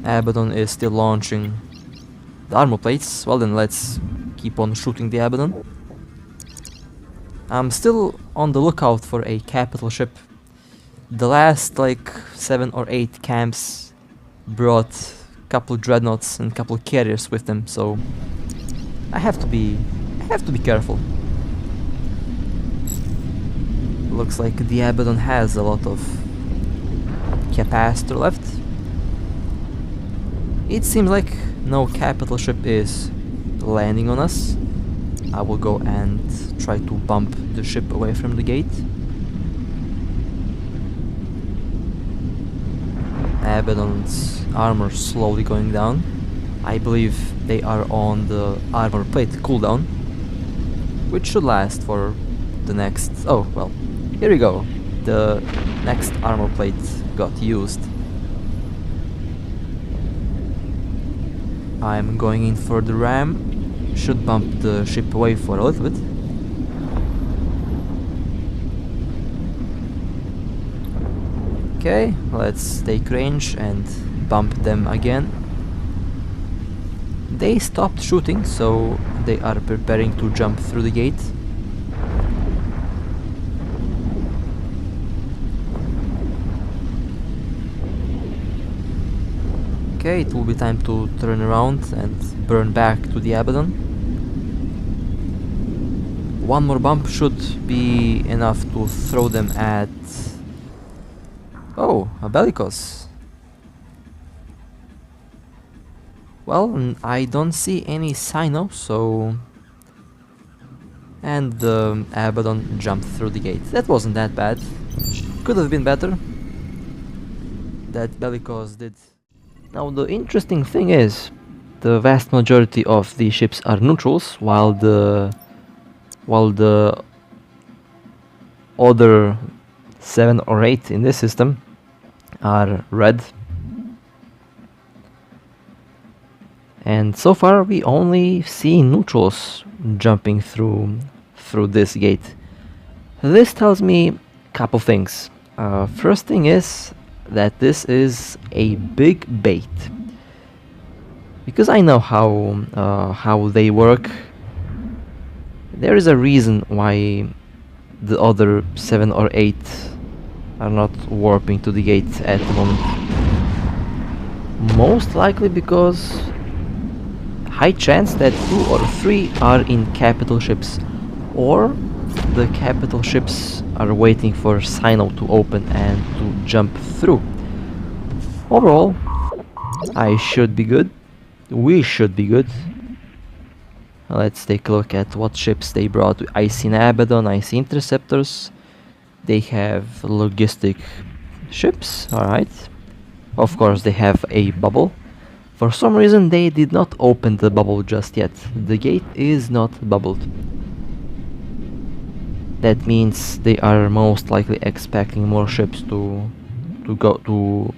Abaddon is still launching the armor plates. Well then, let's keep on shooting the Abaddon. I'm still on the lookout for a capital ship. The last like 7 or 8 camps brought a couple dreadnoughts and a couple carriers with them, so I have to be careful. Looks like the Abaddon has a lot of capacitor left. It seems like no capital ship is landing on us. I will go and try to bump the ship away from the gate. Abaddon's armor slowly going down. I believe they are on the armor plate cooldown, which should last for the next... oh, well, here we go. The next armor plate got used. I'm going in for the ram. Should bump the ship away for a little bit. Okay, let's take range and bump them again. They stopped shooting, so they are preparing to jump through the gate. Okay, it will be time to turn around and burn back to the Abaddon. One more bump should be enough to throw them at... oh, a Bellicose. Well, I don't see any Sino, so... and the Abaddon jumped through the gate. That wasn't that bad. Could have been better. That Bellicose did. Now the interesting thing is, the vast majority of the ships are neutrals, while the other 7 or 8 in this system are red. And so far we only see neutrals jumping through this gate. This tells me a couple things. First thing is that this is a big bait, because I know how they work. There is a reason why the other 7 or 8 are not warping to the gate at the moment. Most likely because high chance that 2 or 3 are in capital ships, or the capital ships are waiting for Sino to open and to jump through. Overall, I should be good. We should be good. Let's take a look at what ships they brought. I see an Abaddon, I see interceptors. They have logistic ships, alright. Of course they have a bubble. For some reason they did not open the bubble just yet. The gate is not bubbled. That means they are most likely expecting more ships to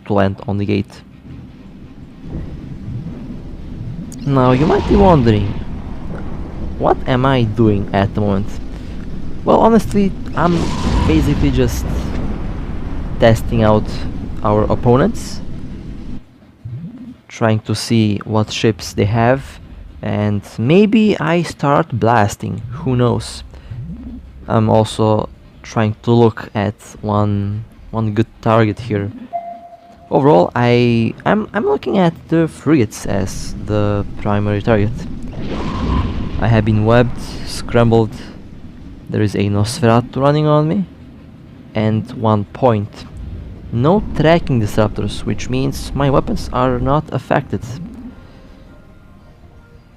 land on the gate. Now you might be wondering, what am I doing at the moment? Well, honestly, I'm basically just testing out our opponents, trying to see what ships they have, and maybe I start blasting, who knows. I'm also trying to look at one good target here. Overall, I'm looking at the frigates as the primary target. I have been webbed, scrambled. There is a Nosferatu running on me, and 1 point. No tracking disruptors, which means my weapons are not affected.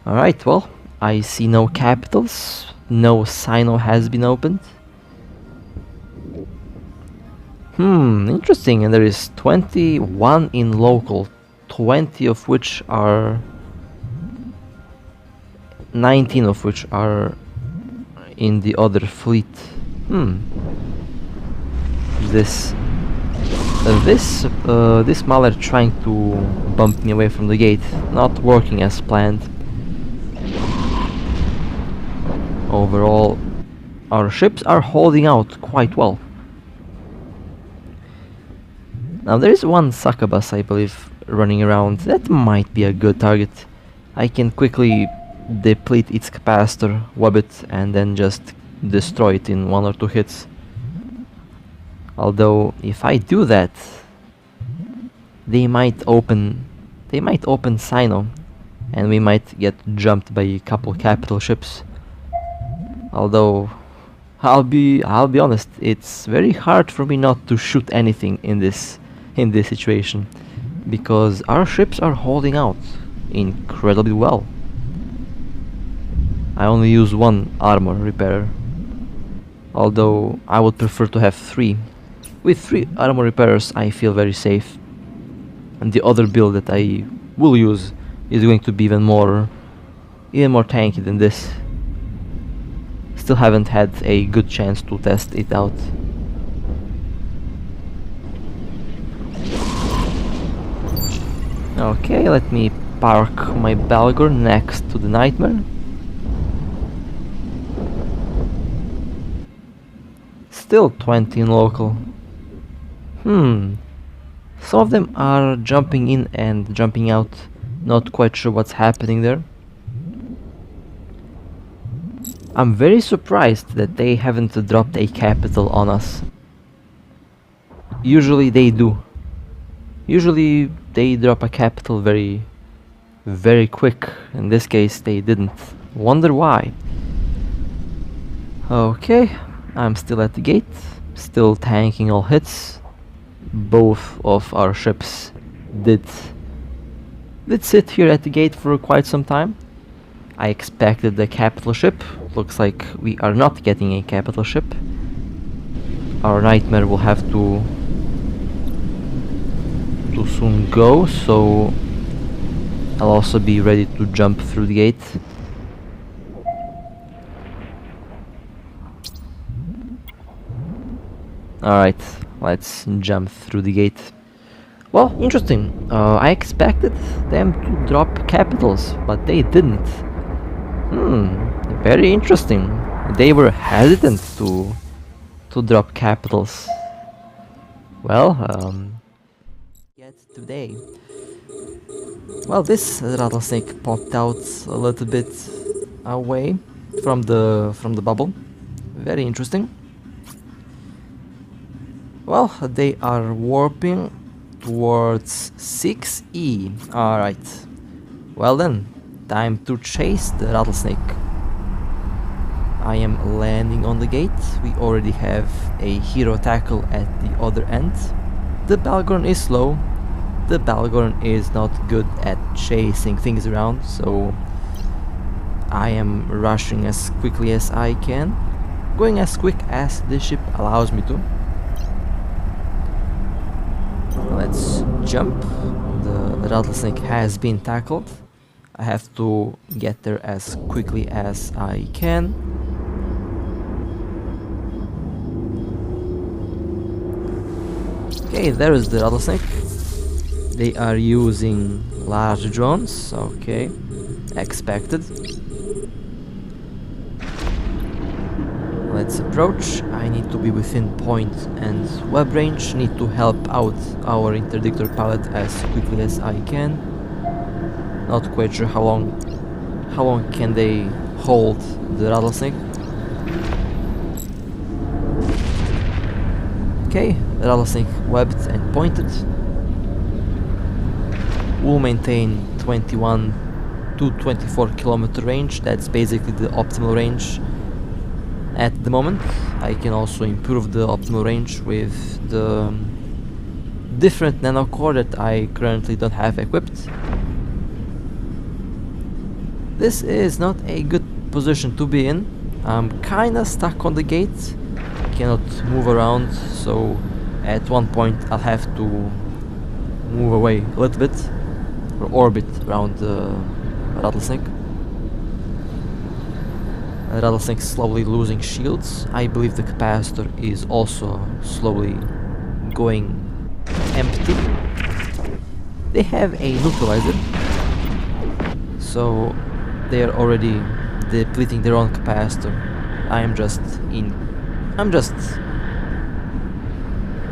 Alright, well, I see no capitals. No Sino has been opened. Interesting, and there is 21 in local, 20 of which are... 19 of which are in the other fleet. This Mauler trying to bump me away from the gate, not working as planned. Overall, our ships are holding out quite well. Now there is one succubus, I believe, running around. That might be a good target. I can quickly deplete its capacitor, web it, and then just destroy it in 1 or 2 hits. Although, if I do that, they might open Sino, and we might get jumped by a couple capital ships. Although, I'll be honest, it's very hard for me not to shoot anything in this situation, because our ships are holding out incredibly well. I only use 1 armor repairer, although I would prefer to have 3. With 3 armor repairers I feel very safe. And the other build that I will use is going to be even more tanky than this. Still haven't had a good chance to test it out. Okay, let me park my Bhaalgorn next to the Nightmare. Still 20 in local. Some of them are jumping in and jumping out. Not quite sure what's happening there. I'm very surprised that they haven't dropped a capital on us. Usually they do. Usually they drop a capital very quick. In this case they didn't. Wonder why. Okay, I'm still at the gate. Still tanking all hits. Both of our ships did sit here at the gate for quite some time. I expected the capital ship. Looks like we are not getting a capital ship. Our Nightmare will have to soon go, so I'll also be ready to jump through the gate. Alright, let's jump through the gate. Well, interesting. I expected them to drop capitals, but they didn't. Very interesting. They were hesitant to drop capitals. Well, yet today. Well, this rattlesnake popped out a little bit away from the bubble. Very interesting. Well, they are warping towards 6E. Alright. Well then, time to chase the rattlesnake. I am landing on the gate. We already have a hero tackle at the other end. The Bhaalgorn is slow. The Bhaalgorn is not good at chasing things around, so I am rushing as quickly as I can. Going as quick as the ship allows me to. Let's jump. The rattlesnake has been tackled. I have to get there as quickly as I can. Okay, there is the rattlesnake. They are using large drones. Okay, expected. Let's approach. I need to be within point and web range. Need to help out our interdictor pilot as quickly as I can. Not quite sure how long can they hold the rattlesnake. Okay, rattlesnake webbed and pointed. We'll maintain 21 to 24 kilometer range. That's basically the optimal range. At the moment, I can also improve the optimal range with the different nanocore that I currently don't have equipped. This is not a good position to be in. I'm kinda stuck on the gate, cannot move around, so at one point I'll have to move away a little bit, or orbit around the rattlesnake. Rattlesnake slowly losing shields. I believe the capacitor is also slowly going empty. They have a neutralizer, so they are already depleting their own capacitor. I'm just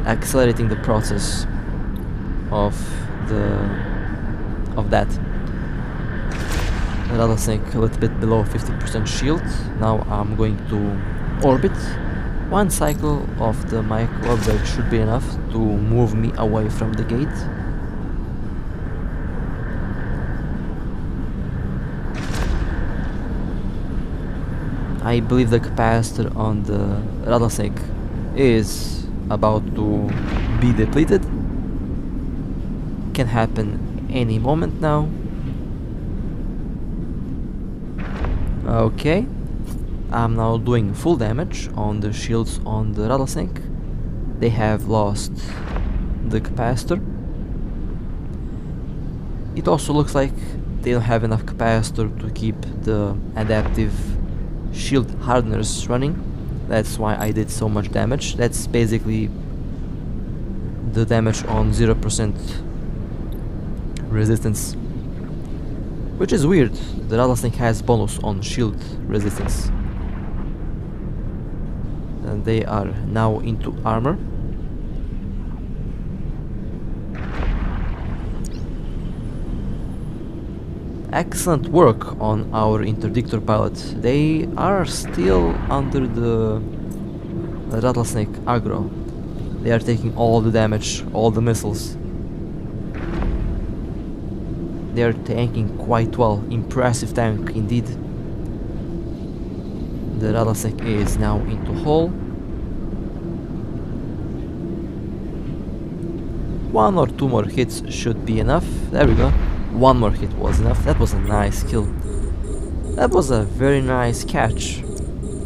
accelerating the process of that. Rattlesnake a little bit below 50% shield. Now I'm going to orbit. One cycle of the micro orbit should be enough to move me away from the gate. I believe the capacitor on the rattlesnake is about to be depleted. Can happen any moment now. Okay, I'm now doing full damage on the shields on the rattlesnake. They have lost the capacitor. It also looks like they don't have enough capacitor to keep the adaptive shield hardeners running. That's why I did so much damage. That's basically the damage on 0% resistance, which is weird. The rattlesnake has bonus on shield resistance. And they are now into armor. Excellent work on our interdictor pilot. They are still under the rattlesnake aggro. They are taking all the damage, all the missiles. They are tanking quite well. Impressive tank indeed. The rattlesnake is now into hull. One or two more hits should be enough. There we go. One more hit was enough. That was a nice kill. That was a very nice catch.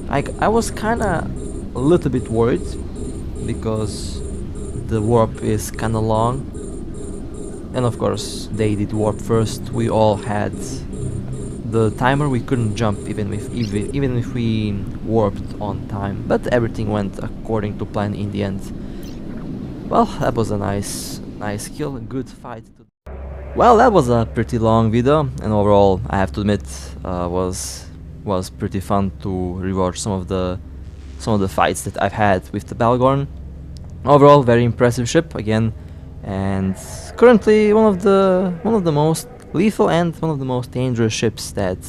I was kinda a little bit worried because the warp is kinda long. And of course they did warp first. We all had the timer. We couldn't jump even if we warped on time. But everything went according to plan in the end. Well, that was a nice kill. A good fight. Well, that was a pretty long video, and overall, I have to admit, was pretty fun to rewatch some of the fights that I've had with the Bhaalgorn. Overall, very impressive ship again, and currently one of the most lethal and one of the most dangerous ships that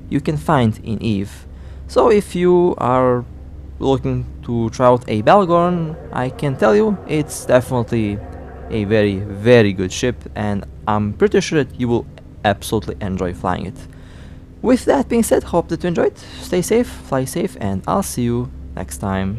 you can find in EVE. So if you are looking to try out a Bhaalgorn, I can tell you it's definitely a very, very good ship, and I'm pretty sure that you will absolutely enjoy flying it. With that being said, hope that you enjoyed. Stay safe, fly safe, and I'll see you next time.